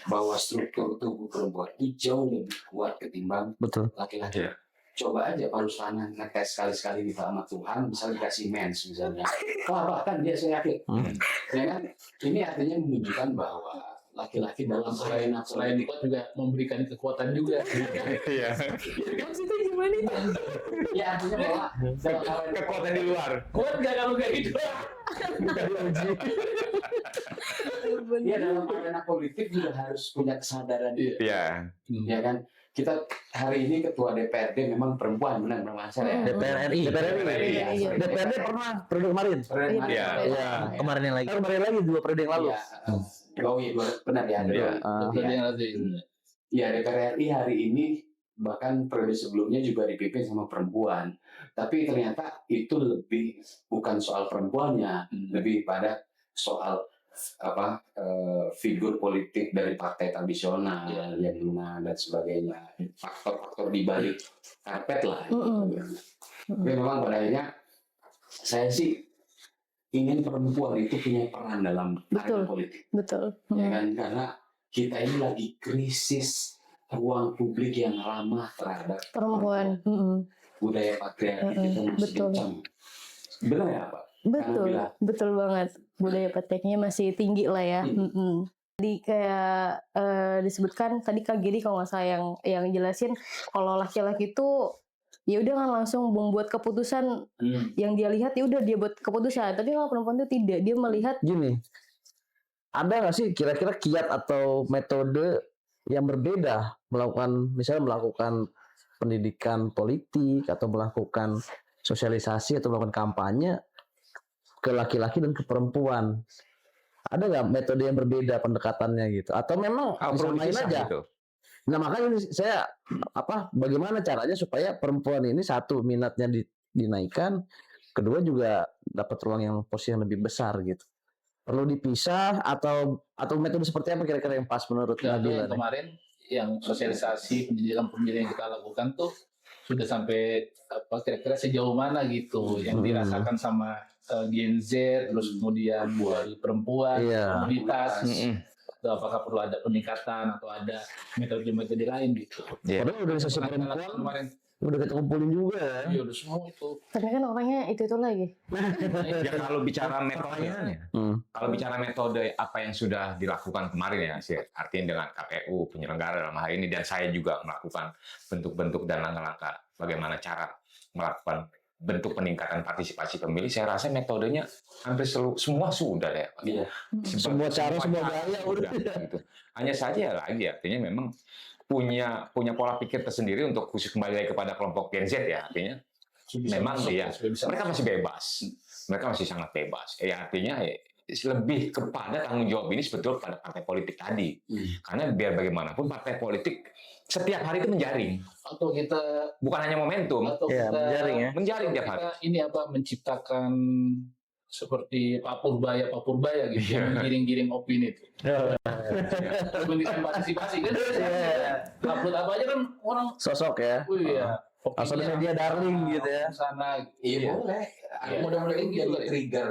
Bahwa struktur tubuh perempuan itu jauh lebih kuat ketimbang Betul. laki-laki. Coba aja Pak Rusana ngetes sekali-sekali di sama Tuhan, misalnya dikasih mens misalnya. Wah, bahkan dia saya yakin. Ya kan? Ini artinya menunjukkan bahwa laki-laki dalam Selain kuat juga memberikan kekuatan juga. Iya. Maksudnya gimana itu? ya artinya bahwa dalam Kekuatan di luar. Kuat nggak kalau kayak gitu? ya dalam arena politik juga harus punya kesadaran. Iya. Ya kan? Kita hari ini ketua DPRD memang perempuan, benar Mas ya. DPR RI. Iya. DPRD pernah periode kemarin. Iya. Iya. Kemarin yang lagi. Kemarin lagi 2 periode yang lalu. Iya. Oh iya, benar ya. Iya. Ya DPR RI hari ini bahkan periode sebelumnya juga dipimpin sama perempuan. Tapi ternyata itu lebih bukan soal perempuannya, lebih pada soal figur politik dari partai tradisional yang dan sebagainya, faktor-faktor di balik karpet lah. Tapi memang pada akhirnya saya sih ingin perempuan itu punya peran dalam arena politik. Betul. Ya kan? Karena kita ini lagi krisis ruang publik yang ramah terhadap Perempuan. budaya patriarki kita masih Betul. kencang. Benar ya Pak? Betul, betul banget. Budaya patriarkinya masih tinggi lah ya. Jadi kayak disebutkan tadi Kak Giri kalau nggak salah yang jelasin kalau laki-laki itu ya udah kan langsung membuat keputusan yang dia lihat ya udah dia buat keputusan. Tapi kalau perempuan itu tidak, dia melihat Gini, ada nggak sih kira-kira kiat atau metode yang berbeda misalnya melakukan pendidikan politik atau melakukan sosialisasi atau melakukan kampanye ke laki-laki dan ke perempuan? Ada nggak metode yang berbeda pendekatannya gitu? Atau memang disamain aja? Gitu. Nah makanya ini saya bagaimana caranya supaya perempuan ini satu minatnya dinaikkan, kedua juga dapat ruang yang posisi yang lebih besar gitu. Perlu dipisah atau metode seperti apa kira-kira yang pas menurut Nabila? Kemarin yang sosialisasi pendidikan pemilih yang kita lakukan tuh sudah sampai kira-kira sejauh mana gitu yang dirasakan sama Gen Z, terus kemudian buat perempuan, komunitas, apakah perlu ada peningkatan atau ada metode-metode lain gitu. Padahal organisasi perempuan kemarin udah kita kumpulin juga ya. Iya udah semua itu. tapi kan orangnya itu lagi. Ya kalau bicara metodenya, kalau bicara metode apa yang sudah dilakukan kemarin ya, sih artinya dengan KPU penyelenggara dalam hal ini dan saya juga melakukan bentuk-bentuk dan langkah-langkah bagaimana cara melakukan bentuk peningkatan partisipasi pemilih, saya rasa metodenya hampir semua sudah ya. Iya. Semua cara, semua gaya udah. Gitu. Hanya saja lagi artinya memang punya pola pikir tersendiri untuk khusus kembali lagi kepada kelompok Gen Z ya, artinya memang dia mereka masih bebas, mereka masih sangat bebas. Ya artinya lebih kepada tanggung jawab ini sebetulnya pada partai politik tadi, karena biar bagaimanapun partai politik setiap hari itu menjaring. Atau kita bukan hanya momentum, atau kita menjaring tiap hari. Ini menciptakan seperti Papurbaya gitu, yang giring-giring opini itu. Pendidikan partisipasi kan, upload apa aja kan orang sosok ya. Asal media darling gitu ya. Sana, iya boleh. Mudah-mudahan ini jadi trigger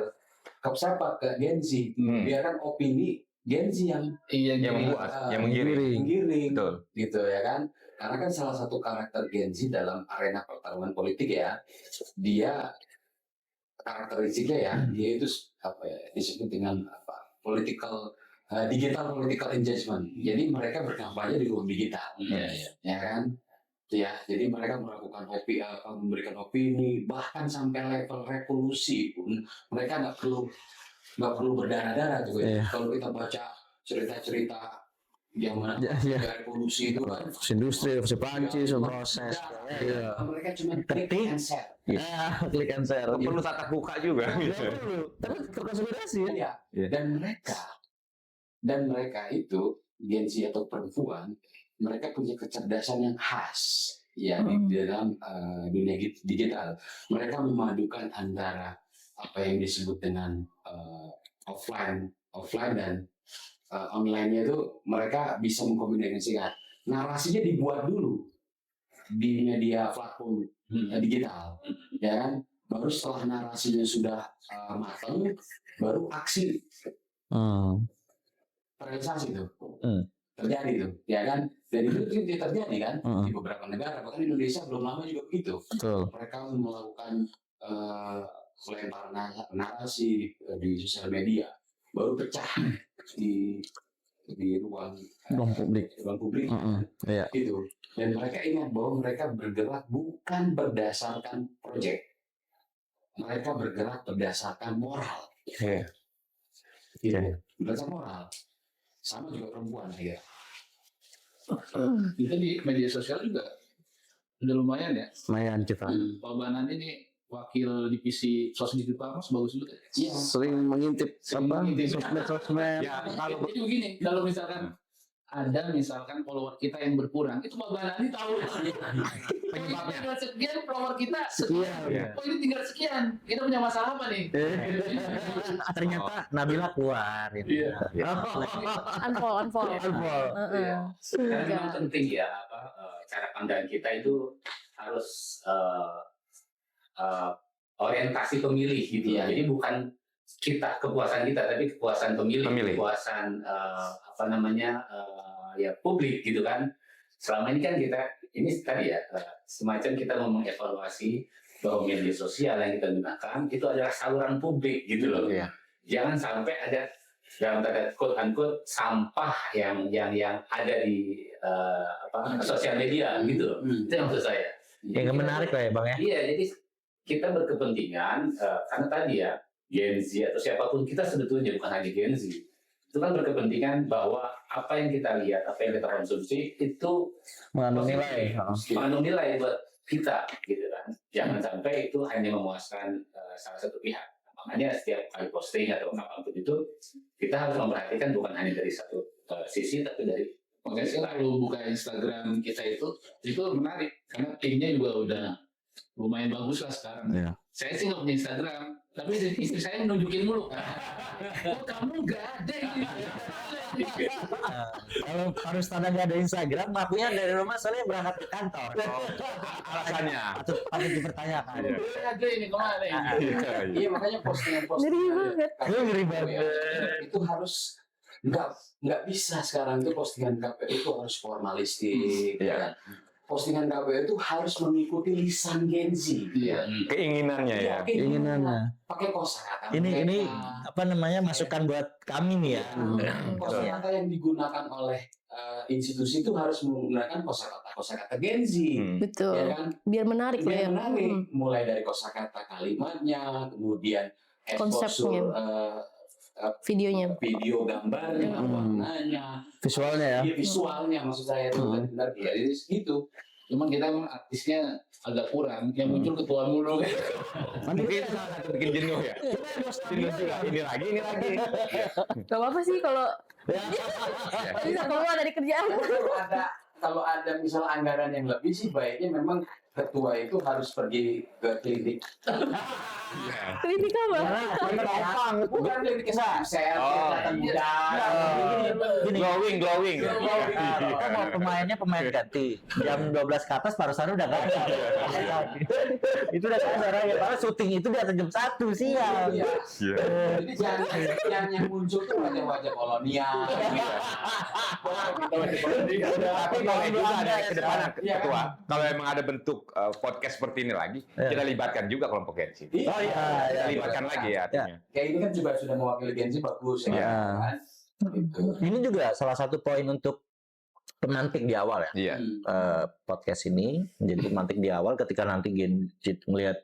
ke Gen Z. Biarkan opini Gen Z yang membuat, yang menggiring, betul. Gitu ya kan. Karena kan salah satu karakter Gen Z dalam arena pertarungan politik ya, dia karakteristiknya ya, dia itu disebut dengan digital political engagement. Jadi mereka berkampanye di ruang digital, ya kan? Ya, jadi mereka melakukan memberikan opini, bahkan sampai level revolusi pun mereka nggak perlu berdarah-darah juga. Kalau kita baca cerita-cerita yang mana Ya. revolusi itu kan. Industri, revolusi Prancis, Proses. Iya. Mereka cuma klik Ketik. and share. Klik and share. Perlu tatap muka juga. Nggak perlu. Tapi terkonsolidasi ya. Iya. Iya. Dan mereka itu Gen Z atau perempuan, mereka punya kecerdasan yang khas ya di dalam dunia digital. Mereka memadukan antara apa yang disebut dengan offline dan online-nya itu mereka bisa mengkomunikasikan. Narasinya dibuat dulu di media platform digital, ya kan? Baru setelah narasinya sudah matang, baru aksi realisasi itu terjadi tuh, ya kan? Dan itu terjadi kan di beberapa negara, bahkan Indonesia belum lama juga begitu. Betul. Mereka melakukan pelemparan narasi di sosial media, baru pecah di ruang publik. Iya. Gitu. Dan mereka ingat bahwa mereka bergerak bukan berdasarkan proyek, mereka bergerak berdasarkan moral. Iya. Gitu. Berdasarkan moral. Sama juga perempuan ya. Kita di media sosial juga udah lumayan ya. Lumayan kita. Pak Banan ini wakil divisi sosmed di Parmas bagus juga. Iya. Sering mengintip apa? mengintip. Sosmed. Ya, jadi begini, kalau misalkan ada follower kita yang berkurang, itu Pak Banan ini tahu. Penyebabnya tinggal sekian, follower kita sekian. Iya. Oh ini tinggal sekian, kita punya masalah apa nih? Ternyata Nabila keluar. Gitu. Iya. Unfollow. Karena memang penting ya cara pandang kita itu harus orientasi pemilih gitu ya. Jadi bukan kepuasan kita, tapi kepuasan pemilih. Kepuasan ya publik gitu kan. Selama ini kan kita ini tadi ya semacam kita ngomong evaluasi bahwa media sosial yang kita gunakan itu adalah saluran publik gitu loh. Iya. Jangan sampai ada dalam tanda quote unquote sampah yang ada di sosial media gitu loh. Itu yang maksud saya. Yang menarik lah ya Bang ya. Iya, jadi kita berkepentingan karena tadi ya Gen Z atau siapapun kita sebetulnya bukan hanya Gen Z. Itu kan berkepentingan bahwa apa yang kita lihat, apa yang kita konsumsi itu Mengandung nilai. mengandung nilai buat kita gitu kan. Jangan sampai itu hanya memuaskan salah satu pihak. Makanya setiap kali posting atau apapun itu kita harus memperhatikan bukan hanya dari satu sisi tapi dari Makanya saya kalau buka Instagram kita itu menarik karena timnya juga udah lumayan bagus lah sekarang. Iya. Saya sih nggak punya Instagram, tapi istri saya nunjukin mulu. Oh kamu nggak ada ini. Kalau harus tanda nggak ada Instagram, ngakunya dari rumah soalnya berangkat ke kantor. Alasannya. Patut dipertanyakan. Nggak ada ini kemana ini? Iya, makanya postingan-postingan Ngeri banget. Ngeri banget. itu harus nggak bisa sekarang itu postingan KPU itu harus formalistik. Iya. Postingan KPU itu harus mengikuti lisan Gen Z. Iya. Keinginannya ya. Keinginannya. Pakai kosakata. Ini apa namanya masukan buat kami nih ya. Kosakata yang digunakan oleh institusi itu harus menggunakan kosakata Gen Z. Betul. Ya kan? Biar menarik lah ya. Biar menarik. Mulai dari kosakata kalimatnya, kemudian Konsepnya. Videonya. video gambarnya, warnanya, Visualnya ya. iya, visualnya maksud saya itu benar ya itu. Cuman kita emang artisnya agak kurang, yang muncul ketua mulu. Mungkin itu salah satu bikin jenuh ya. Jenuh juga. Ini lagi. Gak apa-apa sih kalau bisa keluar dari kerjaan. Kalau ada misal anggaran yang lebih sih baiknya memang ketua itu harus pergi ke klinik. Klinik apa? Bukan klinik kesehatan, kesehatan muda. Glowing. Kalau pemainnya pemain ganti. Jam 12 ke atas barusan udah nggak ada. Itu udah sadar ya. Karena syuting itu di atas jam 1 siang. Iya. Jadi jangan yang muncul tuh wajah-wajah kolonial. Tapi boleh juga ada ke depan ketua. Kalau emang ada bentuk podcast seperti ini lagi, kita libatkan juga kelompok Gen Z. Iya. Kita libatkan lagi ya artinya. Kayak ini kan juga sudah mewakili Gen Z bagus ya. Iya. Kan? Gitu. Ini juga salah satu poin untuk pemantik di awal ya. Iya. Podcast ini menjadi pemantik di awal ketika nanti Gen Z melihat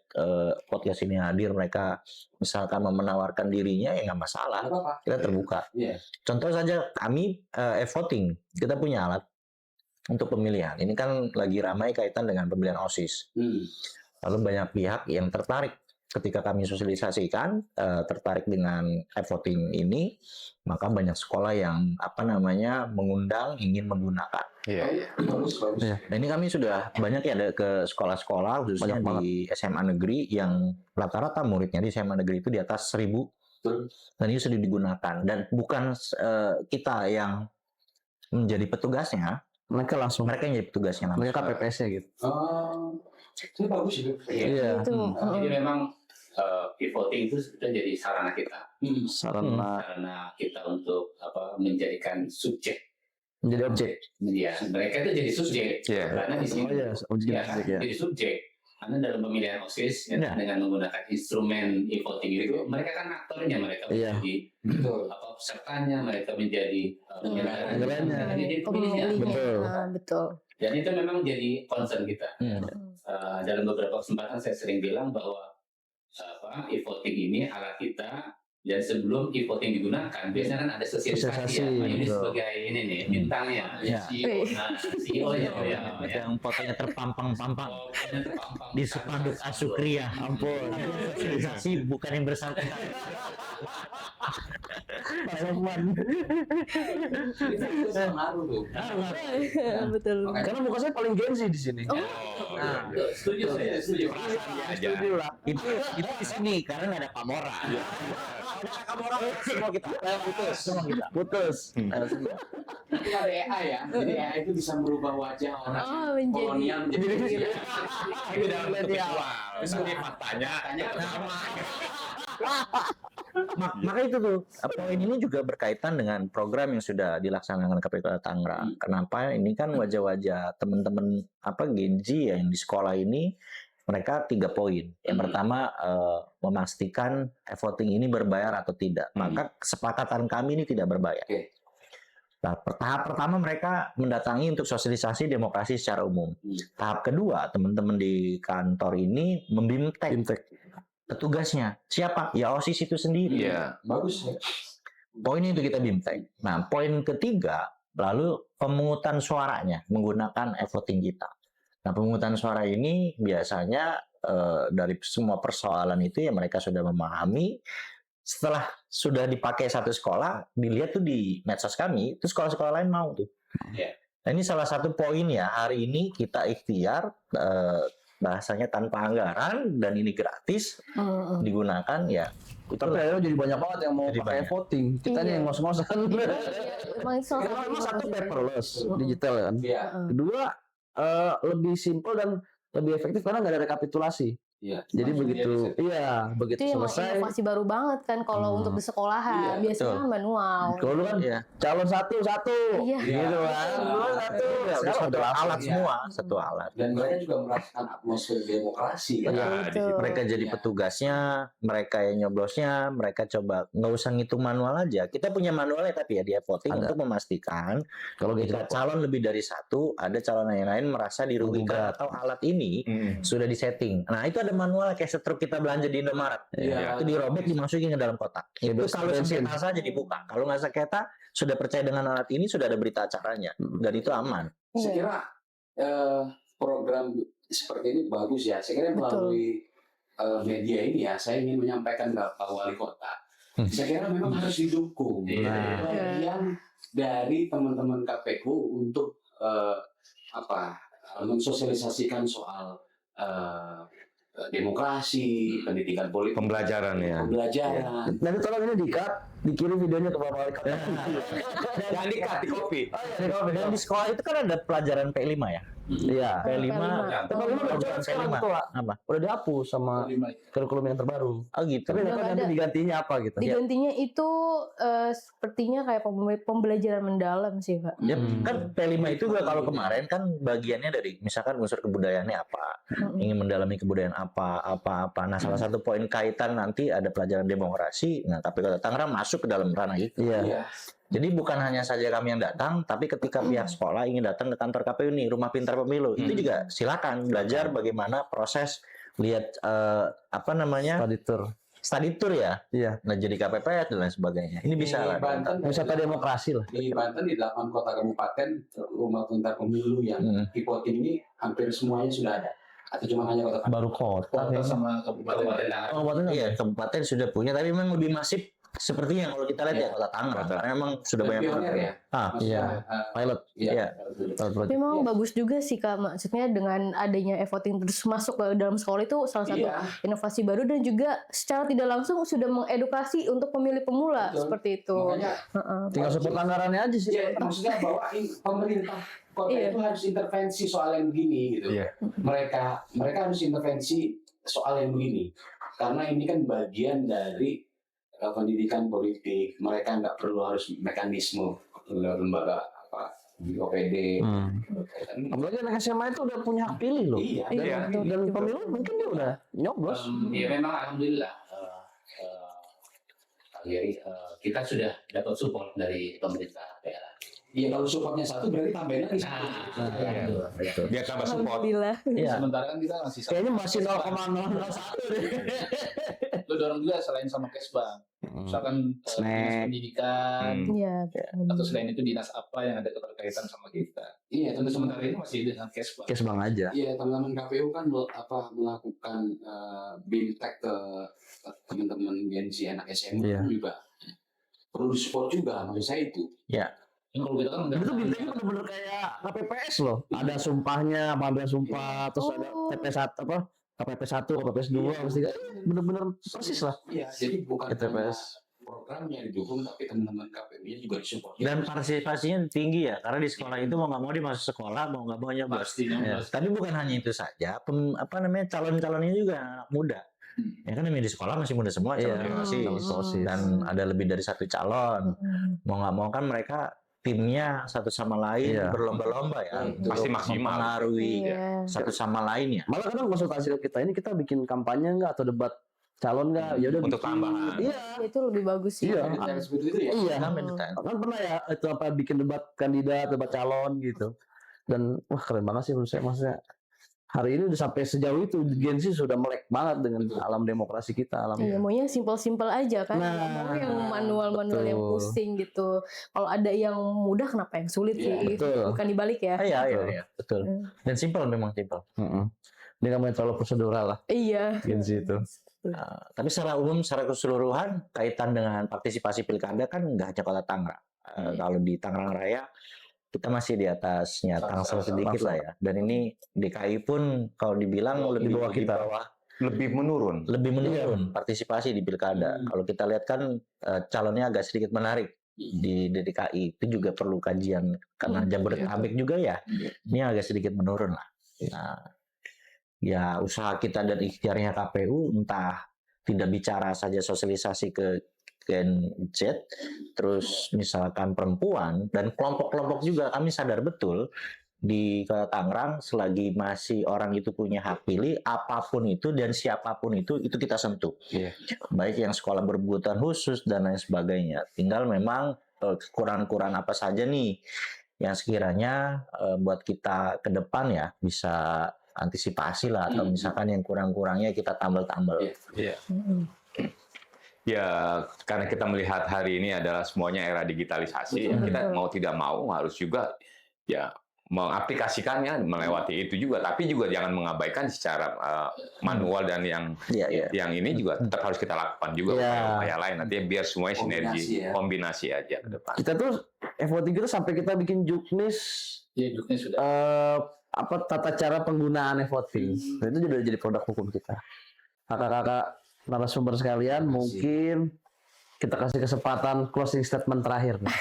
podcast ini hadir, mereka misalkan mau menawarkan dirinya, ya nggak masalah, Nggak apa-apa. kita terbuka. Iya. Contoh saja kami e-voting, kita punya alat untuk pemilihan. Ini kan lagi ramai kaitan dengan pemilihan OSIS. Lalu banyak pihak yang tertarik ketika kami sosialisasikan, tertarik dengan e-voting ini, maka banyak sekolah yang mengundang ingin menggunakan. Iya. Bagus. Iya. Nah, ini kami sudah banyak ya ada ke sekolah-sekolah khususnya Banyak di SMA negeri yang rata-rata muridnya di SMA negeri itu di atas 1.000. Betul. Dan ini sudah digunakan dan bukan kita yang menjadi petugasnya, Mereka langsung, mereka yang jadi petugasnya langsung. mereka KPPS-nya gitu. Oh, itu bagus itu. Iya. Itu. Jadi memang e-voting itu sudah jadi sarana kita, Sarana sarana kita untuk menjadikan subjek. menjadi objek. Ya, mereka itu jadi subjek. Iya. Karena di sini Oh iya, objek ya, kan, ya. jadi subjek. Karena dalam pemilihan OSIS Iya. dengan menggunakan instrumen e-voting itu, mereka kan aktornya, mereka Iya. menjadi Betul. pesertanya, mereka menjadi Penyelenggaranya. jadi pemilihnya. Betul. Betul. Dan itu memang jadi concern kita. Dalam beberapa kesempatan saya sering bilang bahwa e-voting ini alat kita, dan sebelum e-voting digunakan biasanya kan ada sosialisasi Sosialisasi, ya. Ini betul. sebagai ini nih bintangnya, Iya. CEO-nya ya. Yang fotonya terpampang-pampang Pokoknya terpampang di spanduk Asukria. Ampun. Sosialisasi bukan yang bersangkutan. Itu pengaruh tuh. Betul. Karena muka saya paling Gen Z di sini. Nah, setuju saya, setuju. Setuju lah. Itu di sini karena nggak ada Kamora. Ada Kamora semua kita. Putus. Semua kita. Putus. Itu ada AI ya. Jadi AI itu bisa merubah wajah orang Oh, menjadi kolonial menjadi Itu dalam bentuk visual. Tapi faktanya sama. Maka itu tuh poin ini juga berkaitan dengan program yang sudah dilaksanakan KPU Kota Tangerang. Kenapa ini kan wajah-wajah teman-teman Gen Z ya yang di sekolah ini, mereka 3 poin. Yang pertama memastikan e-voting ini berbayar atau tidak. Maka kesepakatan kami ini tidak berbayar. Oke. Nah, tahap pertama mereka mendatangi untuk sosialisasi demokrasi secara umum. Tahap kedua, teman-teman di kantor ini membimtek petugasnya. Siapa? Ya OSIS itu sendiri. Iya. bagus ya. Poinnya itu kita bimtek. Nah, poin ketiga, lalu pemungutan suaranya menggunakan e-voting kita. Nah, pemungutan suara ini biasanya dari semua persoalan itu ya mereka sudah memahami. Setelah sudah dipakai satu sekolah, dilihat tuh di medsos kami, itu sekolah-sekolah lain mau tuh. Iya. Nah, ini salah satu poin ya. Hari ini kita ikhtiar bahasanya tanpa anggaran dan ini gratis digunakan ya. Tapi akhirnya jadi banyak banget yang mau Jadi pakai banyak. voting. Kita nih Iya. yang ngos-ngosan. Emang Karena satu paperless, digital kan. Iya. Kedua lebih simpel dan lebih efektif karena nggak ada rekapitulasi. Iya. Jadi Langsung begitu, dia begitu itu emang selesai. inovasi baru banget kan kalau untuk di sekolahan. Iya, Biasanya betul. kan manual. Kalau dulu kan Iya. calon satu, Iya. gitu kan. Dulu satu, Udah sekarang satu udah alat Iya. semua, satu alat. Dan mereka juga merasakan atmosfer demokrasi kan. Nah, di situ. Mereka jadi Iya. petugasnya, mereka yang nyoblosnya, mereka coba nggak usah ngitung manual aja. Kita punya manualnya tapi ya di voting Ada. untuk memastikan kalau jika calon lebih dari satu, ada calon yang lain merasa dirugikan atau alat ini sudah disetting. Nah itu ada manual kayak setruk kita belanja di Indomaret. Iya. Itu dirobek dimasukin ke dalam kotak. Ya, Itu bebas kalau bensin. sengketa saja dibuka. Kalau nggak sengketa, sudah percaya dengan alat ini sudah ada berita acaranya dan itu aman. Saya kira program seperti ini bagus ya. Saya kira melalui media ini ya, saya ingin menyampaikan ke Pak Wali Kota. Saya kira memang harus didukung. Iya. Bagian dari teman-teman KPU untuk mensosialisasikan soal demokrasi, pendidikan politik, Pembelajaran ya. pembelajaran. nanti tolong ini dikirim videonya ke Bapak Wali Kota. Jangan di copy. Dan di sekolah itu kan ada pelajaran P5 ya. Iya. P5. Tapi kalau udah jalan sekarang P5. tuh, Pak. Apa? Udah dihapus sama kurikulum yang terbaru. Oh gitu. Tapi Udah nanti nggak ada. digantinya apa gitu? Digantinya itu sepertinya kayak pembelajaran mendalam sih, Pak. Ya, kan P5 itu juga kalau kemarin kan bagiannya dari misalkan unsur kebudayaannya apa, ingin mendalami kebudayaan apa. Nah, salah satu poin kaitan nanti ada pelajaran demokrasi. Nah, KPU Kota Tangerang masuk ke dalam ranah itu. Iya. Iya. Jadi bukan hanya saja kami yang datang, tapi ketika pihak sekolah ingin datang ke kantor KPU nih, Rumah Pintar Pemilu, itu juga silakan belajar bagaimana proses lihat apa namanya study tour ya, nah jadi KPPS dan lain sebagainya. Ini bisa Di lah. Banten, wisata demokrasi lah. di Banten di 8 kota kabupaten rumah pintar pemilu yang e-voting ini hampir semuanya sudah ada. Atau cuma hanya kota Baru kota. Kota sama kabupaten. Iya, kabupaten sudah punya, tapi memang lebih masif sepertinya kalau kita lihat ya Kota Tangerang. Karena memang sudah banyak pioner ya. Iya. Pilot. Iya. Memang bagus juga sih Kak, maksudnya dengan adanya e-voting terus masuk ke dalam sekolah itu salah satu inovasi baru dan juga secara tidak langsung sudah mengedukasi untuk pemilih pemula. Betul. Seperti itu. Makanya Tinggal support anggarannya aja sih. ya, maksudnya bahwa pemerintah kota Iya. itu harus intervensi soal yang begini gitu. Iya. Mereka harus intervensi soal yang begini karena ini kan bagian dari pendidikan politik. Mereka nggak perlu harus mekanisme lembaga apa di OPD. Apalagi anak SMA itu udah punya hak pilih loh. Iya. Dan pemilu mungkin dia udah nyoblos. Ya memang alhamdulillah Pak Geri, kita sudah dapat support dari pemerintah daerah. Iya, kalau supportnya satu berarti tambahin lagi. Biar tambah support. Alhamdulillah. Sementara kan kita masih Kayaknya masih 0,001 deh. Lo dorong juga selain sama Kesbang, misalkan dinas Snack. pendidikan Iya. atau selain itu dinas apa yang ada keterkaitan sama kita. Iya, Untuk sementara ini masih dengan Kesbang. Kes bang aja. Iya, teman-teman KPU kan melakukan bimtek ke teman-teman Gen Z anak SMA Iya. juga perlu support juga menurut saya itu. Yang kalau kita kan enggak. Itu bintangnya bener-bener kayak KPPS loh. Ada sumpahnya, pengambilan sumpah, terus ada TP1 apa? KPP1, KPPS 2, pasti bener-bener persis lah. Iya, jadi bukan TPS. programnya didukung tapi teman-teman KPU-nya juga disupport. Dan partisipasinya tinggi ya, karena di sekolah itu mau nggak mau dia masuk sekolah, mau nggak mau nyoblos. Pasti Ya, tapi bukan hanya itu saja, apa namanya calon-calonnya juga anak muda. Ya kan namanya di sekolah masih muda semua calon OSIS. Dan ada lebih dari satu calon. Mau nggak mau kan mereka timnya satu sama lain berlomba-lomba ya untuk Pasti maksimal. mempengaruhi Iya. satu sama lain ya. Malah kadang konsultasi ke kita ini kita bikin kampanye nggak atau debat calon nggak? Ya udah Untuk bikin. tambahan. Iya. Itu lebih bagus sih. Iya. Yang seperti itu ya. Iya. Kan Kan pernah ya itu apa bikin debat kandidat, debat calon gitu. Dan wah keren banget sih menurut saya, maksudnya hari ini udah sampai sejauh itu Gen Z sudah melek banget dengan alam demokrasi kita. Iya, maunya simpel-simpel aja kan. Nah, Nggak mau yang manual-manual yang betul. pusing gitu. Kalau ada yang mudah kenapa yang sulit Iya, sih? betul. Bukan dibalik ya. Iya. Betul. Dan simpel memang simpel. Ini nggak mau terlalu prosedural lah Iya. Gen Z itu. Tapi secara umum, secara keseluruhan kaitan dengan partisipasi pilkada kan nggak hanya Kota Tangerang. Kalau di Tangerang Raya kita masih di atasnya Tangsel sedikit lah ya. Dan ini DKI pun kalau dibilang lebih bawah kita. Lebih menurun. lebih menurun partisipasi di pilkada. Kalau kita lihat kan calonnya agak sedikit menarik di DKI. Itu juga perlu kajian karena Jabodetabek juga ya. Ini agak sedikit menurun lah. Nah, ya usaha kita dan ikhtiarnya KPU entah tidak bicara saja sosialisasi ke Gen Z, terus misalkan perempuan dan kelompok-kelompok juga kami sadar betul di Kota Tangerang selagi masih orang itu punya hak pilih apapun itu dan siapapun itu kita sentuh. Baik yang sekolah berkebutuhan khusus dan lain sebagainya. Tinggal memang kekurangan-kekurangan apa saja nih yang sekiranya buat kita ke depan ya bisa antisipasi lah atau misalkan yang kurang-kurangnya kita tambal-tambal. Ya, karena kita melihat hari ini adalah semuanya era digitalisasi, ya, kita mau tidak mau harus juga ya mengaplikasikannya melewati itu juga, tapi juga jangan mengabaikan secara manual dan yang ini juga tetap harus kita lakukan juga upaya lain nanti biar semuanya sinergi, kombinasi aja ke depan. Kita tuh e-voting kita sampai kita bikin juknis. Ya, juknis sudah. Apa tata cara penggunaan e-voting. Itu juga jadi produk hukum kita. Kakak-kakak narasumber sekalian, mungkin kita kasih kesempatan closing statement terakhir nih.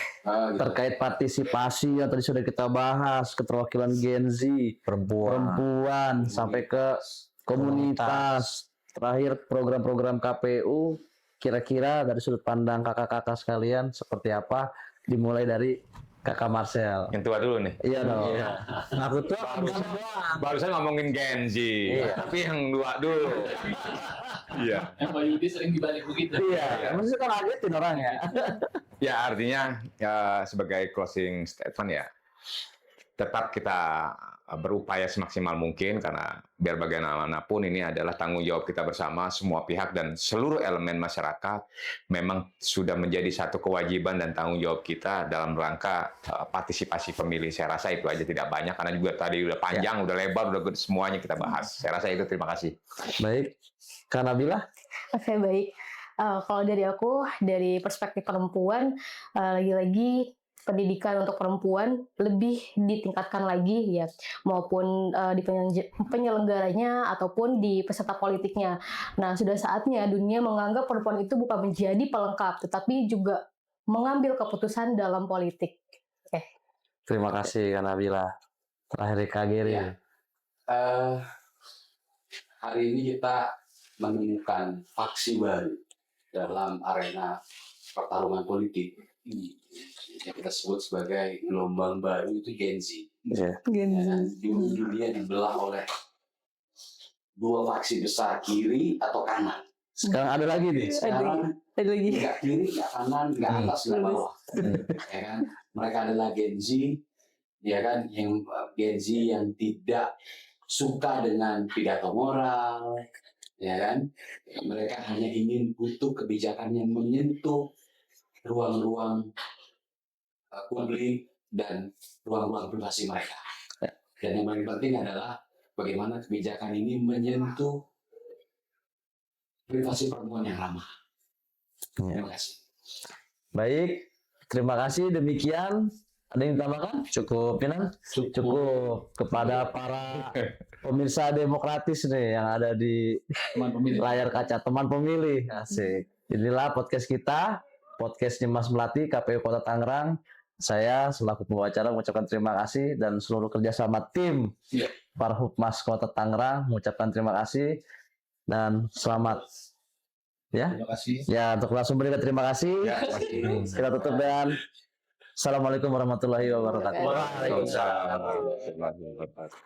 Terkait partisipasi yang tadi sudah kita bahas, keterwakilan Gen Z, perempuan sampai ke komunitas. Terakhir program-program KPU, kira-kira dari sudut pandang kakak-kakak sekalian seperti apa? Dimulai dari Kakak Marcel. Yang tua dulu nih. Iya dong. Aku tuh barusan ngomongin Gen Z, tapi yang dua dulu. Iya. Yang Pak Yudi sering dibalik begitu. Iya, maksudnya kan ngagetin orang ya. Ya artinya sebagai closing statement ya, tetap kita berupaya semaksimal mungkin karena biar bagaimanapun ini adalah tanggung jawab kita bersama semua pihak dan seluruh elemen masyarakat memang sudah menjadi satu kewajiban dan tanggung jawab kita dalam rangka partisipasi pemilih. Saya rasa itu aja, tidak banyak karena juga tadi udah panjang, udah lebar, udah semuanya kita bahas. Saya rasa itu, terima kasih. Baik, Kak Nabila. Oke, baik. Kalau dari aku, dari perspektif perempuan, lagi-lagi pendidikan untuk perempuan lebih ditingkatkan lagi ya, maupun di penyelenggaranya ataupun di peserta politiknya. Nah, sudah saatnya dunia menganggap perempuan itu bukan menjadi pelengkap, tetapi juga mengambil keputusan dalam politik. Terima kasih Kak Nabila. Terakhir Kak Geri. Ya. Hari ini kita menemukan faksi baru dalam arena pertarungan politik yang kita sebut sebagai gelombang baru, itu Gen Z. Dan dunia dibelah oleh dua faksi besar, kiri atau kanan. Sekarang ada lagi nih. Sekarang Ada lagi. nggak kiri, nggak kanan, nggak atas, nggak bawah. Ya kan? Mereka adalah Gen Z, ya kan, yang Gen Z yang tidak suka dengan pidato moral, ya kan? Mereka hanya ingin butuh kebijakan yang menyentuh ruang-ruang publik dan ruang-ruang privasi mereka. Dan yang paling penting adalah bagaimana kebijakan ini menyentuh privasi perempuan yang ramah. Terima kasih. Baik, terima kasih. Demikian. Ada yang ditambahkan? Cukup, Pinan? Cukup. Kepada para pemirsa demokratis nih yang ada di Teman pemilih. layar kaca, teman pemilih. Asik. Inilah podcast kita, podcastnya Mas Melati, KPU Kota Tangerang. Saya selaku pembicara mengucapkan terima kasih dan seluruh kerjasama tim Parhubmas Kota Tangerang mengucapkan terima kasih dan selamat. Ya, Terima kasih. ya untuk narasumber juga terima kasih. Kita tutup dengan Assalamualaikum warahmatullahi wabarakatuh. Waalaikumsalam warahmatullahi wabarakatuh.